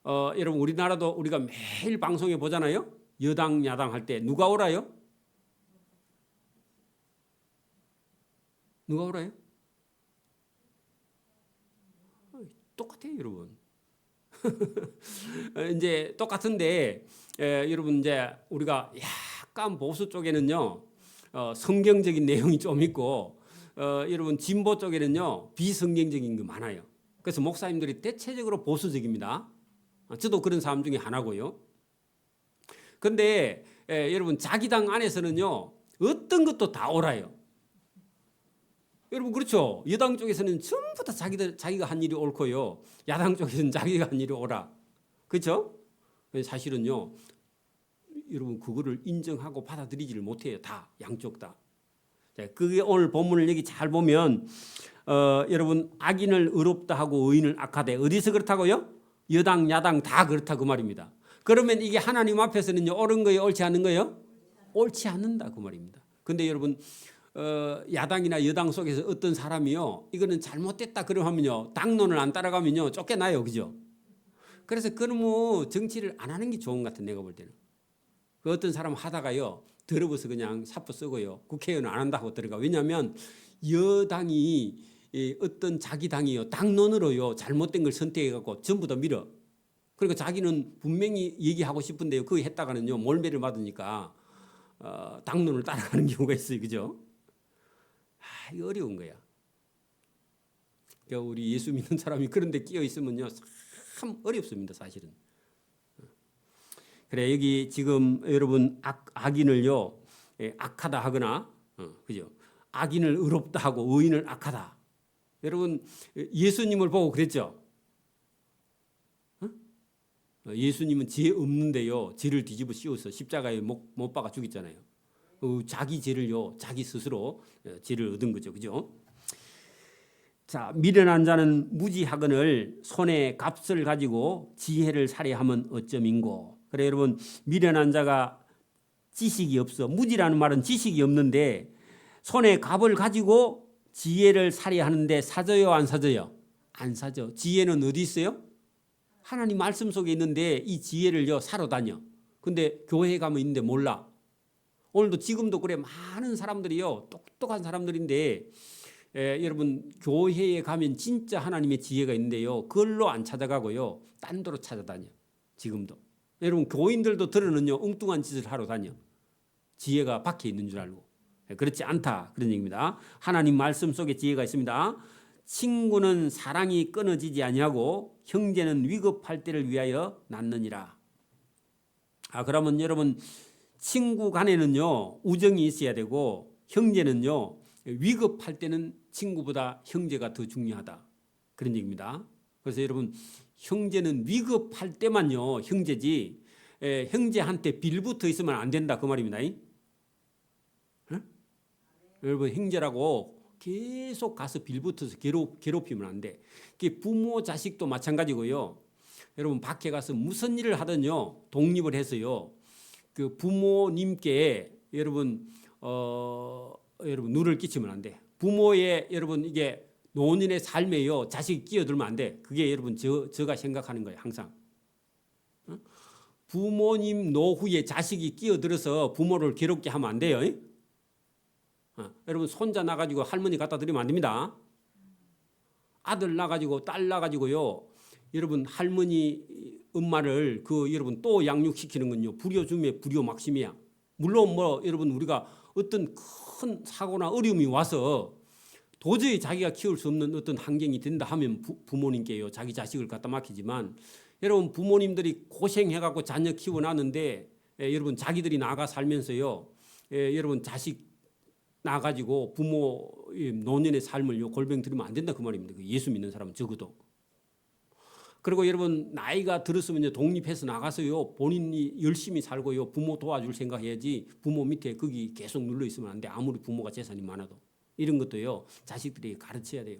여러분 우리나라도 우리가 매일 방송에 보잖아요. 여당 야당 할 때 누가 옳아요? 누가 옳아요? 똑같아요, 여러분. 이제 똑같은데 여러분 이제 우리가 약간 보수 쪽에는요. 성경적인 내용이 좀 있고 여러분 진보 쪽에는요. 비성경적인 게 많아요. 그래서 목사님들이 대체적으로 보수적입니다. 저도 그런 사람 중에 하나고요. 그런데 여러분 자기 당 안에서는요. 어떤 것도 다 옳아요. 여러분 그렇죠. 여당 쪽에서는 전부 다 자기가 한 일이 옳고요. 야당 쪽에서는 자기가 한 일이 옳아. 그렇죠? 사실은요. 여러분 그거를 인정하고 받아들이지를 못해요. 다 양쪽 다. 자, 그게 오늘 본문을 여기 잘 보면 여러분 악인을 의롭다 하고 의인을 악하되 어디서 그렇다고요? 여당 야당 다 그렇다 그 말입니다. 그러면 이게 하나님 앞에서는요 옳은 거예요, 옳지 않은 거예요? 옳지 않는다 그 말입니다. 근데 여러분 야당이나 여당 속에서 어떤 사람이요 이거는 잘못됐다 그러면요 당론을 안 따라가면요 쫓겨나요, 그죠? 그래서 그러면 정치를 안 하는 게 좋은 것 같아 내가 볼 때는. 그 어떤 사람 하다가요 더러워서 그냥 사표 쓰고요 국회의원 안 한다고 들어가. 왜냐하면 여당이 어떤 자기 당이요 당론으로요 잘못된 걸 선택해갖고 전부 다 밀어. 그러니까 자기는 분명히 얘기하고 싶은데요 그거 했다가는요 몰매를 받으니까 당론을 따라가는 경우가 있어요, 그죠? 이거 어려운 거야. 그러니까 우리 예수 믿는 사람이 그런데 끼어 있으면요 참 어렵습니다, 사실은. 그래 여기 지금 여러분 악인을요 악하다 하거나 그죠? 악인을 의롭다 하고 의인을 악하다. 여러분 예수님을 보고 그랬죠. 예수님은 죄 없는데요 죄를 뒤집어 씌워서 십자가에 못 박아 죽였잖아요. 자기 죄를요 자기 스스로 죄를 얻은 거죠, 그죠? 자, 미련한 자는 무지하거늘 손에 값을 가지고 지혜를 살해하면 어쩌민고. 그래 여러분 미련한 자가 지식이 없어. 무지라는 말은 지식이 없는데 손에 값을 가지고 지혜를 살해하는데 사져요, 안 사져요? 안 사죠. 지혜는 어디 있어요? 하나님 말씀 속에 있는데 이 지혜를요 사러 다녀. 근데 교회에 가면 있는데 몰라. 오늘도 지금도 그래 많은 사람들이요 똑똑한 사람들인데 여러분 교회에 가면 진짜 하나님의 지혜가 있는데요 그걸로 안 찾아가고요 딴 데로 찾아다녀. 지금도 여러분 교인들도 들으는요 엉뚱한 짓을 하러 다녀. 지혜가 밖에 있는 줄 알고. 그렇지 않다 그런 얘기입니다. 하나님 말씀 속에 지혜가 있습니다. 친구는 사랑이 끊어지지 아니하고 형제는 위급할 때를 위하여 낳느니라. 그러면 여러분 친구 간에는요 우정이 있어야 되고 형제는요 위급할 때는 친구보다 형제가 더 중요하다 그런 얘기입니다. 그래서 여러분 형제는 위급할 때만요 형제지 형제한테 빌붙어 있으면 안 된다 그 말입니다. 응? 여러분 형제라고 계속 가서 빌붙어서 괴롭히면 안 돼. 부모 자식도 마찬가지고요. 여러분 밖에 가서 무슨 일을 하든요 독립을 해서요 그 부모님께 여러분 여러분 누를 끼치면 안 돼. 부모의 여러분 이게 노인의 삶에요 자식이 끼어들면 안 돼. 그게 여러분 제가 생각하는 거예요 항상. 부모님 노후에 자식이 끼어들어서 부모를 괴롭게 하면 안 돼요. 여러분 손자 나가지고 할머니 갖다 드리면 안 됩니다. 아들 나가지고 딸 나가지고요 여러분 할머니 엄마를 여러분 또 양육시키는 건요 불효 중에 불효 막심이야. 물론 여러분 우리가 어떤 큰 사고나 어려움이 와서 도저히 자기가 키울 수 없는 어떤 환경이 된다 하면 부모님께요 자기 자식을 갖다 맡기지만 여러분 부모님들이 고생해갖고 자녀 키워놨는데 여러분 자기들이 나가 살면서요 여러분 자식 나가지고 부모 노년의 삶을요 골병 들이면 안 된다 그 말입니다. 예수 믿는 사람은 적어도. 그리고 여러분 나이가 들었으면 독립해서 나가서요 본인이 열심히 살고요 부모 도와줄 생각해야지 부모 밑에 거기 계속 눌러 있으면 안 돼. 아무리 부모가 재산이 많아도. 이런 것도요 자식들이 가르쳐야 돼요.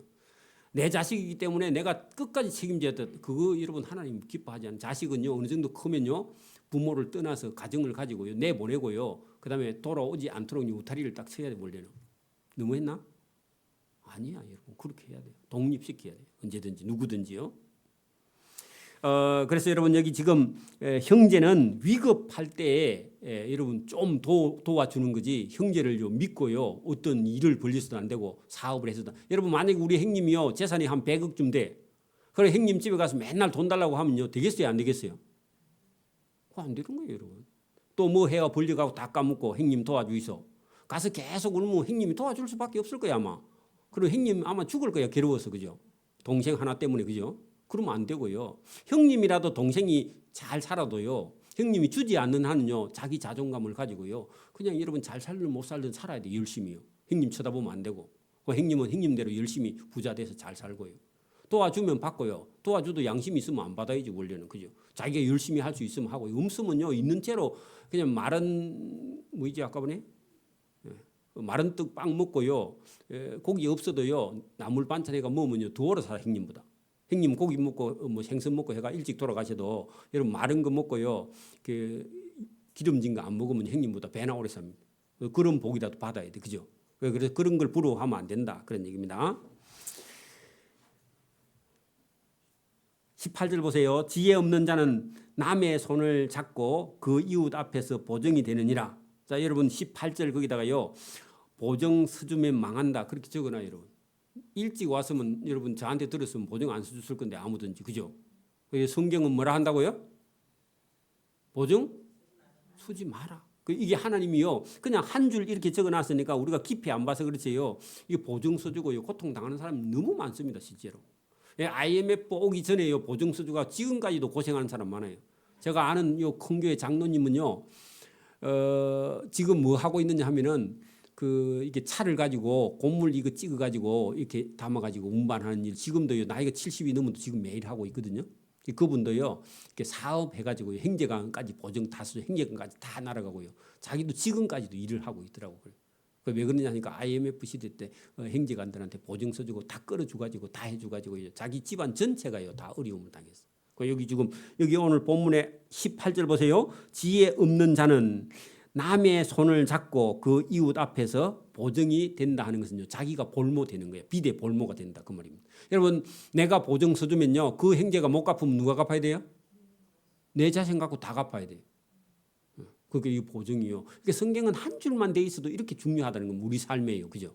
내 자식이기 때문에 내가 끝까지 책임져야 돼. 그거 여러분 하나님 기뻐하지 않아요. 자식은요 어느 정도 크면요 부모를 떠나서 가정을 가지고요 내보내고요 그다음에 돌아오지 않도록 우타리를 딱 쳐야 돼. 원래는 너무했나? 아니야 여러분 그렇게 해야 돼요. 독립시켜야 돼요. 언제든지 누구든지요. 그래서 여러분 여기 지금 형제는 위급할 때에 여러분 좀 도와주는 거지 형제를요 믿고요 어떤 일을 벌려서도 안 되고 사업을 해서도. 여러분 만약에 우리 형님이요 재산이 한 100억쯤 돼. 그래 형님 집에 가서 맨날 돈 달라고 하면요 되겠어요 안 되겠어요? 그거 안 되는 거예요 여러분. 또 뭐 해가 벌려가고 다 까먹고 형님 도와주이소. 가서 계속 울면 형님이 도와줄 수밖에 없을 거야 아마. 그리고 형님 아마 죽을 거야 괴로워서 그죠? 동생 하나 때문에 그죠? 그러면 안 되고요. 형님이라도 동생이 잘 살아도요. 형님이 주지 않는 한은요. 자기 자존감을 가지고요. 그냥 여러분 잘 살든 못 살든 살아야 돼. 열심히요. 형님 쳐다보면 안 되고. 형님은 형님대로 열심히 부자 돼서 잘 살고요. 도와주면 받고요. 도와줘도 양심이 있으면 안 받아야지 원래는. 그죠? 자기가 열심히 할 수 있으면 하고. 없으면요. 있는 채로 그냥 말은 뭐이지 아까 보네. 마른 떡 빵 먹고요. 고기 없어도요. 나물 반찬 해가 먹으면요. 더 오래 살아 형님보다. 형님 고기 먹고 뭐 생선 먹고 해가 일찍 돌아가셔도 여러분 마른 거 먹고요. 그 기름진 거 안 먹으면 형님보다 배나 오래 삽니다. 그런 복이라도 받아야 돼. 그죠? 그래서 그런 걸 부러워하면 안 된다. 그런 얘기입니다. 18절 보세요. 지혜 없는 자는 남의 손을 잡고 그 이웃 앞에서 보증이 되느니라. 자, 여러분 18절 거기다가요. 보증 서주면 망한다. 그렇게 적어놔요, 여러분. 일찍 왔으면 여러분 저한테 들었으면 보증 안 서줬을 건데 아무든지. 그죠? 성경은 뭐라 한다고요? 보증 서지 마라. 이게 하나님이요. 그냥 한 줄 이렇게 적어놨으니까 우리가 깊이 안 봐서 그렇지요. 이 보증 서주고요. 고통당하는 사람이 너무 많습니다, 실제로. IMF 오기 전에요. 보증 서주가 지금까지도 고생하는 사람 많아요. 제가 아는 요 큰 교회 장로님은요. 지금 뭐 하고 있느냐 하면은 이게 차를 가지고 곡물 이거 찍어 가지고 이렇게 담아 가지고 운반하는 일 지금도요. 나이가 70이 넘어도 지금 매일 하고 있거든요. 그분도요. 이렇게 사업해 가지고 행제관까지 보증 다수 행제관까지 다 날아가고요. 자기도 지금까지도 일을 하고 있더라고요. 왜 그러냐 하니까 IMF 시대 때 행제관들한테 보증 써주고 다 끌어주가지고 다 해주가지고 자기 집안 전체가요 다 어려움을 당했어. 여기 오늘 본문에 18절 보세요. 지혜 없는 자는 남의 손을 잡고 그 이웃 앞에서 보증이 된다 하는 것은요 자기가 볼모 되는 거예요. 비대 볼모가 된다 그 말입니다. 여러분 내가 보증 써주면요 그 행제가 못 갚으면 누가 갚아야 돼요? 내 자신 갖고 다 갚아야 돼요. 그게 이 보증이요. 그러니까 성경은 한 줄만 돼 있어도 이렇게 중요하다는 건 우리 삶이에요. 그죠?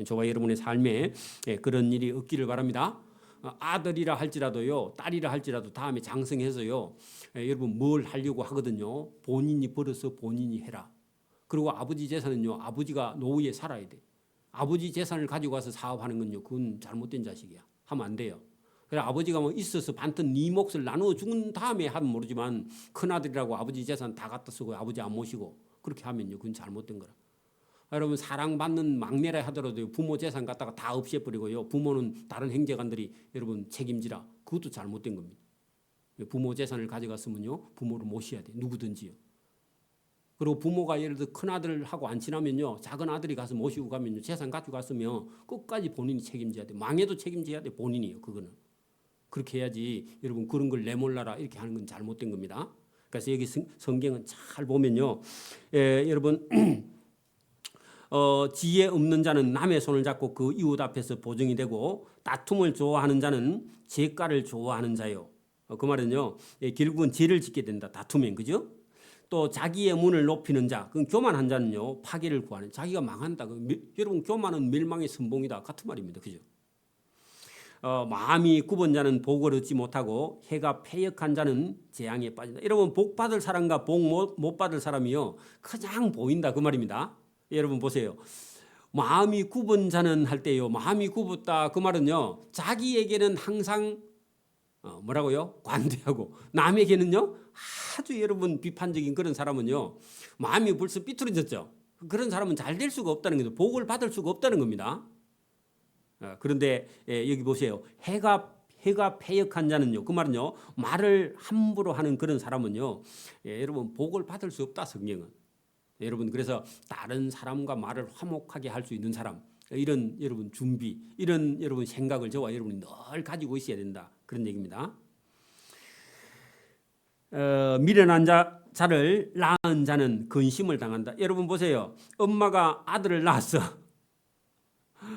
저와 여러분의 삶에 그런 일이 없기를 바랍니다. 아들이라 할지라도요, 딸이라 할지라도 다음에 장성해서요, 여러분 뭘 하려고 하거든요. 본인이 벌어서 본인이 해라. 그리고 아버지 재산은요, 아버지가 노후에 살아야 돼. 아버지 재산을 가지고 와서 사업하는 건요, 그건 잘못된 자식이야. 하면 안 돼요. 그래 아버지가 뭐 있어서 반튼 네 몫을 나누어 죽은 다음에 하면 모르지만 큰아들이라고 아버지 재산 다 갖다 쓰고 아버지 안 모시고 그렇게 하면요 그건 잘못된 거라. 여러분 사랑받는 막내라 하더라도 부모 재산 갖다가 다 없애버리고요 부모는 다른 형제간들이 여러분 책임지라. 그것도 잘못된 겁니다. 부모 재산을 가져갔으면요 부모를 모셔야 돼. 누구든지요. 그리고 부모가 예를 들어 큰아들하고 안 친하면요 작은 아들이 가서 모시고 가면요 재산 가지고 갔으면 끝까지 본인이 책임져야 돼. 망해도 책임져야 돼. 본인이요 그거는. 그렇게 해야지 여러분 그런 걸 내몰라라 이렇게 하는 건 잘못된 겁니다. 그래서 여기 성경은 잘 보면요. 여러분 지혜 없는 자는 남의 손을 잡고 그 이웃 앞에서 보증이 되고 다툼을 좋아하는 자는 죄가를 좋아하는 자요. 그 말은요. 결국은 죄를 짓게 된다. 다투면 그죠? 또 자기의 문을 높이는 자, 그 교만한 자는요 파괴를 구하는 자기가 망한다. 여러분 교만은 멸망의 선봉이다 같은 말입니다. 그죠? 마음이 굽은 자는 복을 얻지 못하고 해가 패역한 자는 재앙에 빠진다. 여러분 복 받을 사람과 복 못 받을 사람이요 그냥 보인다 그 말입니다. 여러분 보세요. 마음이 굽은 자는 할 때요 마음이 굽었다 그 말은요 자기에게는 항상 뭐라고요? 관대하고 남에게는요 아주 여러분 비판적인 그런 사람은요 마음이 벌써 삐뚤어졌죠. 그런 사람은 잘 될 수가 없다는 거죠. 복을 받을 수가 없다는 겁니다. 그런데 여기 보세요. 해가 패역한 자는요. 그 말은요. 말을 함부로 하는 그런 사람은요. 여러분 복을 받을 수 없다 성경은. 여러분 그래서 다른 사람과 말을 화목하게 할 수 있는 사람 이런 여러분 준비 이런 여러분 생각을 저와 여러분이 늘 가지고 있어야 된다. 그런 얘기입니다. 미련한 자를 낳은 자는 근심을 당한다. 여러분 보세요. 엄마가 아들을 낳았어.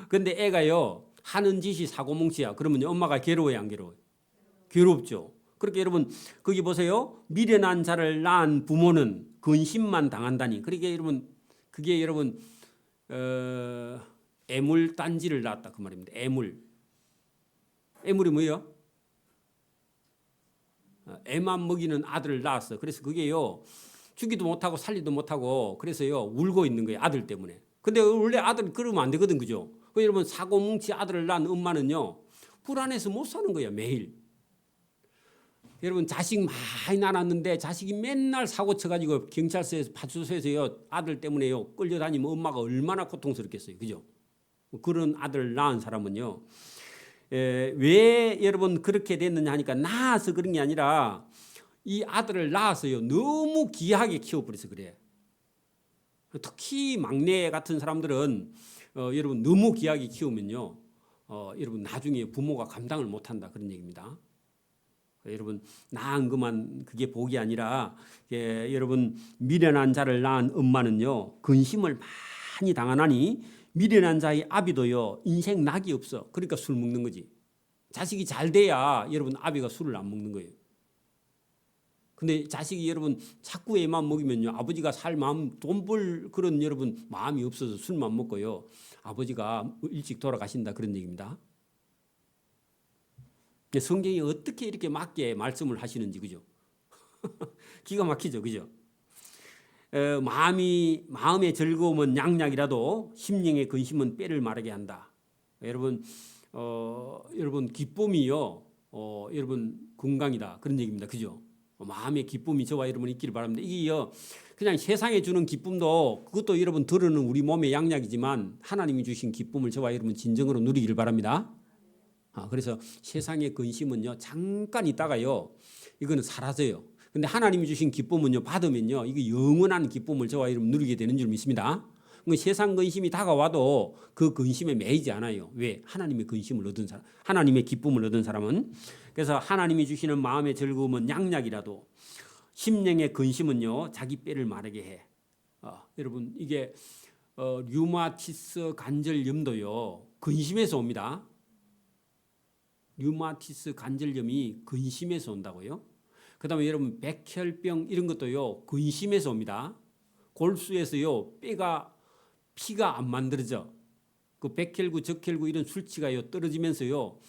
근데 애가요 하는 짓이 사고뭉치야. 그러면 엄마가 괴로워요, 안 괴로워요? 괴롭죠. 그렇게 여러분 거기 보세요. 미련한 자를 낳은 부모는 근심만 당한다니. 그러니까 여러분 그게 여러분 애물단지를 낳았다 그 말입니다. 애물이 뭐예요? 애만 먹이는 아들을 낳았어. 그래서 그게요 주기도 못하고 살리도 못하고 그래서요 울고 있는 거예요 아들 때문에. 근데 원래 아들 그러면 안 되거든, 그죠? 그 여러분 사고뭉치 아들을 낳은 엄마는요 불안해서 못 사는 거예요 매일. 여러분 자식 많이 낳았는데 자식이 맨날 사고 쳐가지고 경찰서에서 파출소에서요 아들 때문에요 끌려다니면 엄마가 얼마나 고통스럽겠어요, 그죠? 그런 아들을 낳은 사람은요 왜 여러분 그렇게 됐느냐 하니까 낳아서 그런 게 아니라 이 아들을 낳아서요 너무 귀하게 키워버려서 그래. 특히 막내 같은 사람들은 여러분 너무 귀하게 키우면요, 여러분 나중에 부모가 감당을 못한다 그런 얘기입니다. 여러분 낳은 것만 그게 복이 아니라 여러분 미련한 자를 낳은 엄마는요 근심을 많이 당하나니 미련한 자의 아비도요 인생 낙이 없어. 그러니까 술 먹는 거지. 자식이 잘 돼야 여러분 아비가 술을 안 먹는 거예요. 근데 자식이 여러분 자꾸 애만 먹이면요 아버지가 살 마음, 돈 벌 그런 여러분 마음이 없어서 술만 먹고요 아버지가 일찍 돌아가신다 그런 얘기입니다. 성경이 어떻게 이렇게 맞게 말씀을 하시는지 그죠? 기가 막히죠, 그죠? 마음의 즐거움은 양약이라도 심령의 근심은 뼈를 마르게 한다. 여러분 여러분 기쁨이요 여러분 건강이다 그런 얘기입니다, 그죠? 마음의 기쁨이 저와 여러분 있기를 바랍니다. 이게요 그냥 세상에 주는 기쁨도 그것도 여러분 들으는 우리 몸의 양약이지만 하나님이 주신 기쁨을 저와 여러분 진정으로 누리기를 바랍니다. 그래서 세상의 근심은요 잠깐 있다가요 이거는 사라져요. 근데 하나님이 주신 기쁨은요 받으면요 이게 영원한 기쁨을 저와 여러분 누리게 되는 줄 믿습니다. 세상 근심이 다가와도 그 근심에 매이지 않아요. 왜? 하나님의 근심을 얻은 사람, 하나님의 기쁨을 얻은 사람은. 그래서 하나님이 주시는 마음의 즐거움은 양약이라도 심령의 근심은요 자기 뼈를 마르게 해. 여러분 이게 류마티스 관절염도요 근심에서 옵니다. 류마티스 관절염이 근심에서 온다고요. 그다음에 여러분 백혈병 이런 것도요 근심에서 옵니다. 골수에서요 피가 안 만들어져. 그 백혈구, 적혈구 이런 수치가요 떨어지면서요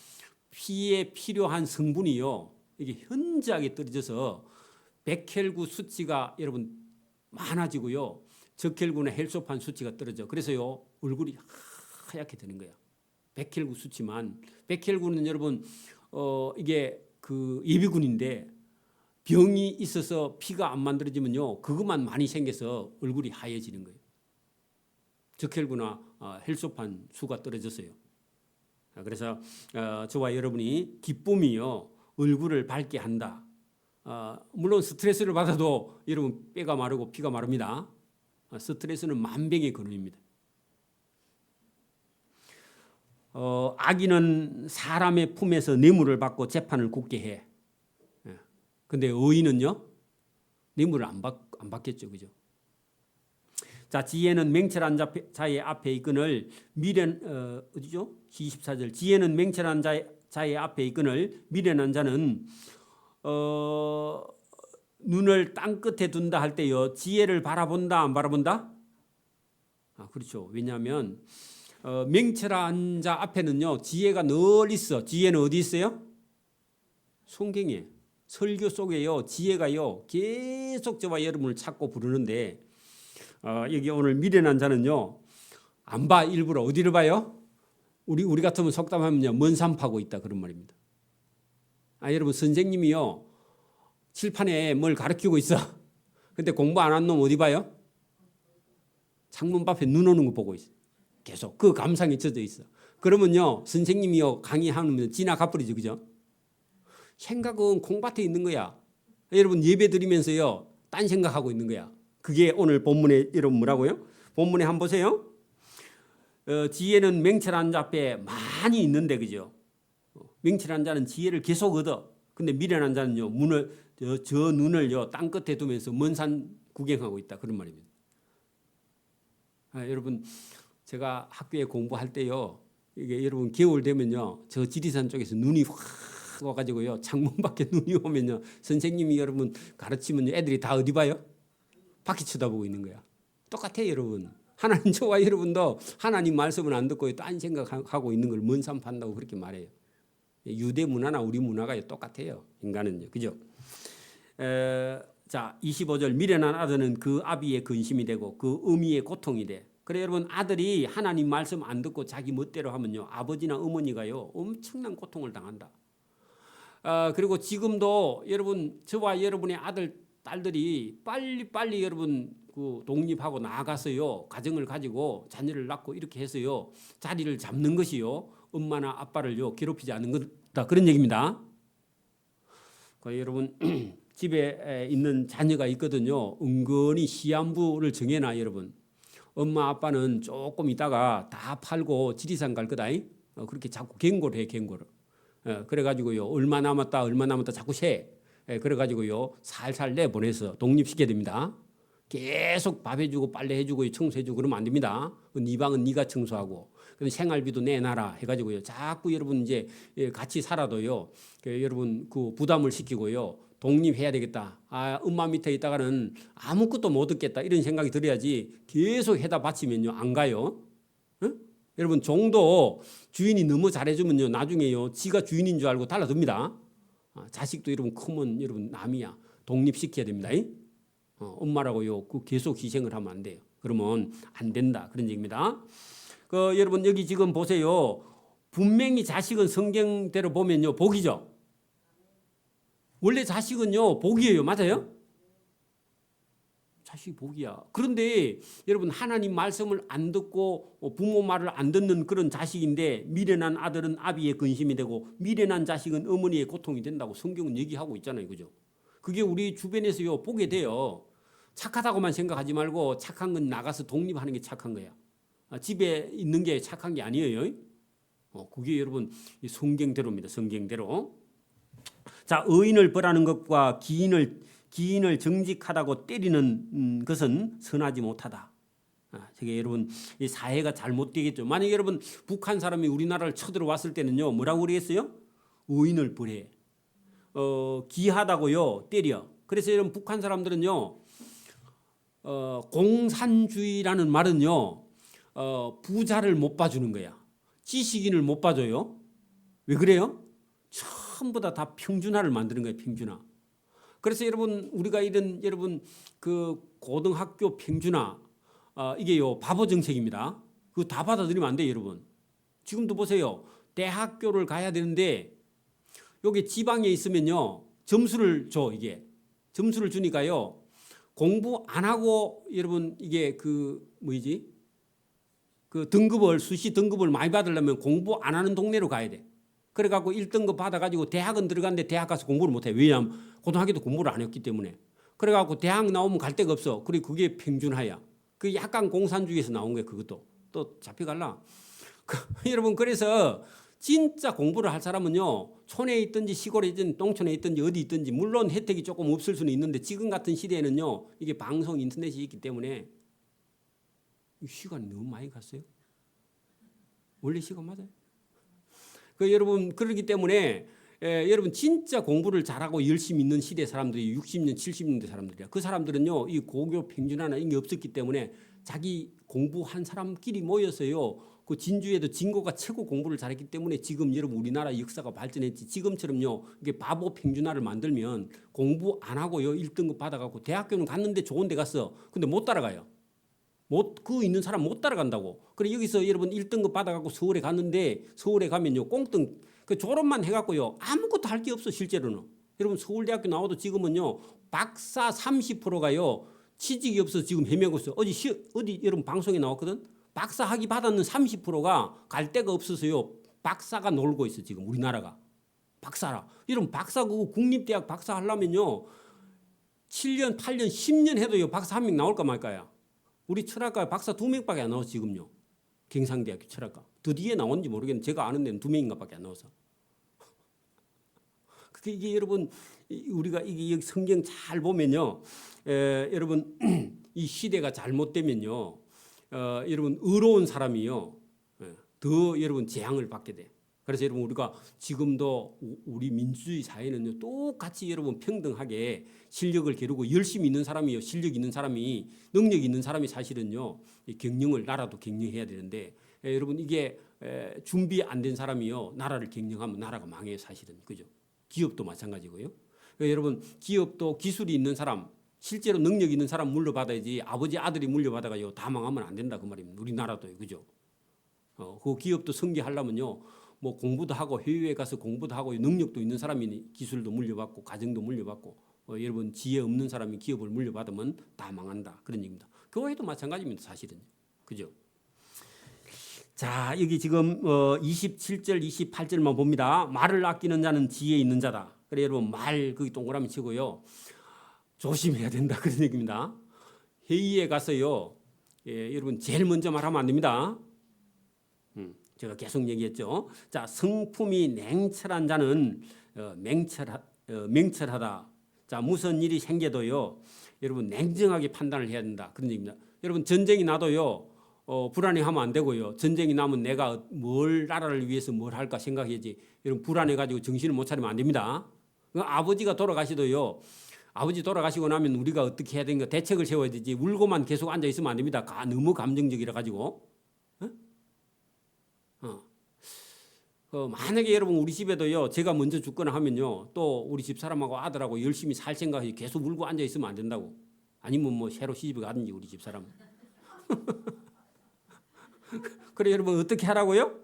피에 필요한 성분이요 이게 현저하게 떨어져서 백혈구 수치가 여러분 많아지고요 적혈구나 헬소판 수치가 떨어져. 그래서요 얼굴이 하얗게 되는 거야. 백혈구 수치만. 백혈구는 여러분 이게 그 예비군인데 병이 있어서 피가 안 만들어지면요 그것만 많이 생겨서 얼굴이 하얘지는 거예요. 적혈구나 헬소판 수가 떨어졌어요. 그래서 저와 여러분이 기쁨이요 얼굴을 밝게 한다. 물론 스트레스를 받아도 여러분 뼈가 마르고 피가 마릅니다. 스트레스는 만병의 근원입니다. 악인은 사람의 품에서 뇌물을 받고 재판을 굳게 해. 근데 의인은요 뇌물을 안 받겠죠, 그죠? 자, 지혜는 맹철한 자의 앞에 있거늘 어디죠? 24절. 지혜는 맹철한 자의 앞에 있거늘 미련한 자는 눈을 땅 끝에 둔다 할 때요 지혜를 바라본다 안 바라본다? 그렇죠. 왜냐하면 맹철한 자 앞에는요 지혜가 늘 있어. 지혜는 어디 있어요? 성경에 설교 속에요 지혜가요 계속 저와 여러분을 찾고 부르는데 여기 오늘 미련한 자는요 안 봐. 일부러 어디를 봐요? 우리 같으면 속담하면요 먼 산 파고 있다 그런 말입니다. 여러분 선생님이요 칠판에 뭘 가르치고 있어. 근데 공부 안 한 놈 어디 봐요? 창문 밖에 눈 오는 거 보고 있어. 계속 그 감상에 젖어 있어. 그러면요 선생님이요 강의하면 지나가 버리죠, 그죠? 생각은 공밭에 있는 거야. 여러분 예배 드리면서요 딴 생각하고 있는 거야. 그게 오늘 본문에 여러분 뭐라고요? 본문에 한번 보세요. 지혜는 맹철한 자 앞에 많이 있는데 그죠? 맹철한 자는 지혜를 계속 얻어. 근데 미련한 자는요 저 눈을요 땅 끝에 두면서 먼 산 구경하고 있다 그런 말입니다. 여러분 제가 학교에 공부할 때요 이게 여러분 겨울 되면요 저 지리산 쪽에서 눈이 확 와가지고요 창문 밖에 눈이 오면요 선생님이 여러분 가르치면 애들이 다 어디 봐요? 밖에 쳐다보고 있는 거야. 똑같아요, 여러분. 하나님 저와 여러분도 하나님 말씀을 안 듣고 딴 생각하고 있는 걸 먼 산 판다고 그렇게 말해요. 유대 문화나 우리 문화가 똑같아요. 인간은요, 그죠? 자, 25절 미련한 아들은 그 아비의 근심이 되고 그 어미의 고통이 돼. 그래 여러분 아들이 하나님 말씀 안 듣고 자기 멋대로 하면요 아버지나 어머니가요 엄청난 고통을 당한다. 그리고 지금도 여러분 저와 여러분의 아들 딸들이 빨리 여러분 그 독립하고 나가서요 가정을 가지고 자녀를 낳고 이렇게 해서요 자리를 잡는 것이요 엄마나 아빠를요 괴롭히지 않는 거다 그런 얘기입니다. 여러분 집에 있는 자녀가 있거든요. 은근히 시한부를 정해놔 여러분. 엄마 아빠는 조금 있다가 다 팔고 지리산 갈 거다. 그렇게 자꾸 경고를 해, 경고를. 그래가지고요, 얼마 남았다, 얼마 남았다 자꾸 세. 그래가지고요, 살살 내보내서 독립시켜야 됩니다. 계속 밥 해주고 빨래 해주고 청소해주고 그러면 안 됩니다. 네 방은 네가 청소하고. 근데 생활비도 내놔라 해가지고요, 자꾸 여러분 이제 같이 살아도요, 여러분 그 부담을 시키고요, 독립해야 되겠다. 아, 엄마 밑에 있다가는 아무것도 못 얻겠다 이런 생각이 들어야지 계속 해다 바치면요 안 가요. 응? 여러분 종도 주인이 너무 잘해주면요 나중에요 지가 주인인 줄 알고 달라듭니다. 자식도 여러분 크면 여러분 남이야. 독립시켜야 됩니다. 엄마라고요 그 계속 희생을 하면 안 돼요. 그러면 안 된다 그런 얘기입니다. 여러분 여기 지금 보세요. 분명히 자식은 성경대로 보면요 복이죠. 원래 자식은요 복이에요. 맞아요? 자식이 복이야. 그런데 여러분 하나님 말씀을 안 듣고 부모 말을 안 듣는 그런 자식인데 미련한 아들은 아비의 근심이 되고 미련한 자식은 어머니의 고통이 된다고 성경은 얘기하고 있잖아요. 그죠? 그게 우리 주변에서요 보게 돼요. 착하다고만 생각하지 말고 착한 건 나가서 독립하는 게 착한 거야. 집에 있는 게 착한 게 아니에요. 그게 여러분 성경대로입니다. 성경대로. 자, 의인을 벌하는 것과 기인을 정직하다고 때리는 것은 선하지 못하다. 저게 여러분 이 사회가 잘못되겠죠. 만약 여러분 북한 사람이 우리나라를 쳐들어왔을 때는요 뭐라고 그랬어요? 의인을 벌해. 기하다고요 때려. 그래서 여러분 북한 사람들은요 공산주의라는 말은요 부자를 못 봐주는 거야. 지식인을 못 봐줘요. 왜 그래요? 전부 다 평준화를 만드는 거예요. 평준화. 그래서 여러분 우리가 이런 여러분 그 고등학교 평준화 이게요 바보 정책입니다. 그거 다 받아들이면 안 돼요, 여러분. 지금도 보세요. 대학교를 가야 되는데 여기 지방에 있으면요 점수를 줘. 이게 점수를 주니까요 공부 안 하고 여러분 이게 그 뭐지 그 등급을 수시 등급을 많이 받으려면 공부 안 하는 동네로 가야 돼. 그래갖고 1등급 받아가지고 대학은 들어갔는데 대학 가서 공부를 못해. 왜냐하면 고등학교도 공부를 안 했기 때문에. 그래갖고 대학 나오면 갈 데가 없어. 그리고 그게 평준화야. 그 약간 공산주의에서 나온 거야. 그것도 또 잡혀갈라. 여러분 그래서 진짜 공부를 할 사람은요 촌에 있든지 시골에 있든지 농촌에 있든지 어디 있든지 물론 혜택이 조금 없을 수는 있는데 지금 같은 시대에는요 이게 방송 인터넷이 있기 때문에 시간이 너무 많이 갔어요. 원래 시간 맞아요. 여러분 그러기 때문에 여러분 진짜 공부를 잘하고 열심히 있는 시대 사람들이 60년 70년대 사람들이야. 그 사람들은요 이 고교 평준화나 이게 없었기 때문에 자기 공부한 사람끼리 모여서요 그 진주에도 진고가 최고 공부를 잘했기 때문에 지금 여러분 우리나라 역사가 발전했지. 지금처럼요 이게 바보 평준화를 만들면 공부 안 하고요 1등급 받아갖고 대학교는 갔는데 좋은 데 갔어. 근데 못 따라가요. 그 있는 사람 못 따라간다고. 그래 여기서 여러분 1등급 받아갖고 서울에 갔는데 서울에 가면요 꽁뚱 그 졸업만 해갖고요 아무것도 할 게 없어 실제로는. 여러분 서울대학교 나와도 지금은요 박사 30%가요 취직이 없어서 지금 헤매고 있어요. 어디 여러분 방송에 나왔거든. 박사 학위 받았는 30%가 갈 데가 없어서요 박사가 놀고 있어 지금 우리나라가. 박사라. 여러분 박사 그거 국립대학 박사 하려면요 7년 8년 10년 해도요 박사 한 명 나올까 말까야. 우리 철학과 박사 2명밖에 안 나와서 지금요. 경상대학교 철학과. 드디어 나온지 모르겠는데 제가 아는 데는 2명인가 밖에 안 나와서. 그게 이게 여러분 우리가 이게 성경 잘 보면요. 여러분 이 시대가 잘못되면요. 여러분 의로운 사람이요. 더 여러분 재앙을 받게 돼. 그래서 여러분 우리가 지금도 우리 민주주의 사회는요 똑같이 여러분 평등하게 실력을 기르고 열심히 있는 사람이요 실력 있는 사람이 능력 있는 사람이 사실은요 경영을 나라도 경영해야 되는데 여러분 이게 준비 안 된 사람이요 나라를 경영하면 나라가 망해요 사실은. 그죠? 기업도 마찬가지고요. 여러분 기업도 기술이 있는 사람 실제로 능력 있는 사람 물려받아야지 아버지 아들이 물려받아가지고 다 망하면 안 된다 그 말입니다. 우리나라도요. 그죠? 그 기업도 성공하려면요 뭐 공부도 하고 해외에 가서 공부도 하고 능력도 있는 사람이 기술도 물려받고 가정도 물려받고 여러분 지혜 없는 사람이 기업을 물려받으면 다 망한다 그런 얘기입니다. 교회도 마찬가지입니다 사실은. 그죠? 자 여기 지금 27절 28절만 봅니다. 말을 아끼는 자는 지혜 있는 자다. 그래 여러분 말 거기 동그라미 치고요 조심해야 된다 그런 얘기입니다. 회의에 가서요 여러분 제일 먼저 말하면 안 됩니다. 제가 계속 얘기했죠. 자, 성품이 냉철한 자는 명철하다. 자, 무슨 일이 생겨도요, 여러분 냉정하게 판단을 해야 된다. 그런 얘기입니다. 여러분 전쟁이 나도요, 불안해하면 안 되고요. 전쟁이 나면 내가 나라를 위해서 뭘 할까 생각해야지. 여러분 불안해가지고 정신을 못 차리면 안 됩니다. 아버지가 돌아가시도요. 아버지 돌아가시고 나면 우리가 어떻게 해야 되는가 대책을 세워야 되지. 울고만 계속 앉아 있으면 안 됩니다. 너무 감정적이라 가지고. 만약에 여러분 우리 집에도요, 제가 먼저 죽거나 하면요, 또 우리 집 사람하고 아들하고 열심히 살 생각이 계속 울고 앉아 있으면 안 된다고. 아니면 뭐 새로 시집을 가든지 우리 집 사람. 그래 여러분 어떻게 하라고요?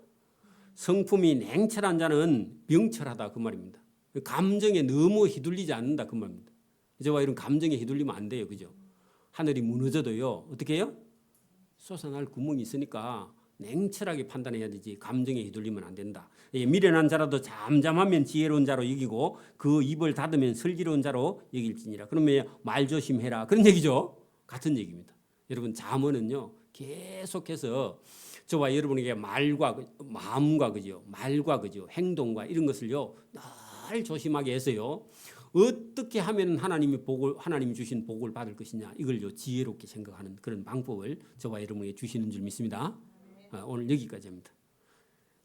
성품이 냉철한 자는 명철하다 그 말입니다. 감정에 너무 휘둘리지 않는다 그 말입니다. 저와 이런 감정에 휘둘리면 안 돼요, 그죠? 하늘이 무너져도요, 어떻게 해요? 솟아날 구멍이 있으니까 냉철하게 판단해야 되지 감정에 휘둘리면 안 된다. 미련한 자라도 잠잠하면 지혜로운 자로 여기고 그 입을 닫으면 슬기로운 자로 여길지니라. 그러면 말 조심해라 그런 얘기죠. 같은 얘기입니다. 여러분 잠언은요 계속해서 저와 여러분에게 말과 마음과 그죠, 말과 그죠, 행동과 이런 것을요 늘 조심하게 해서요 어떻게 하면 하나님이 주신 복을 받을 것이냐 이걸요 지혜롭게 생각하는 그런 방법을 저와 여러분에게 주시는 줄 믿습니다. 오늘 여기까지입니다.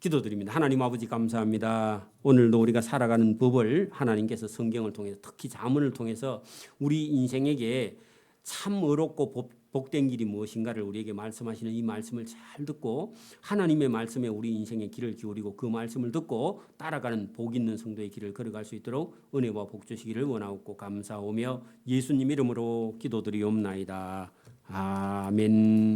기도드립니다. 하나님 아버지 감사합니다. 오늘도 우리가 살아가는 법을 하나님께서 성경을 통해서 특히 잠언을 통해서 우리 인생에게 참 의롭고 복된 길이 무엇인가를 우리에게 말씀하시는 이 말씀을 잘 듣고 하나님의 말씀에 우리 인생의 길을 기울이고 그 말씀을 듣고 따라가는 복 있는 성도의 길을 걸어갈 수 있도록 은혜와 복 주시기를 원하옵고 감사하며 예수님 이름으로 기도드리옵나이다. 아멘.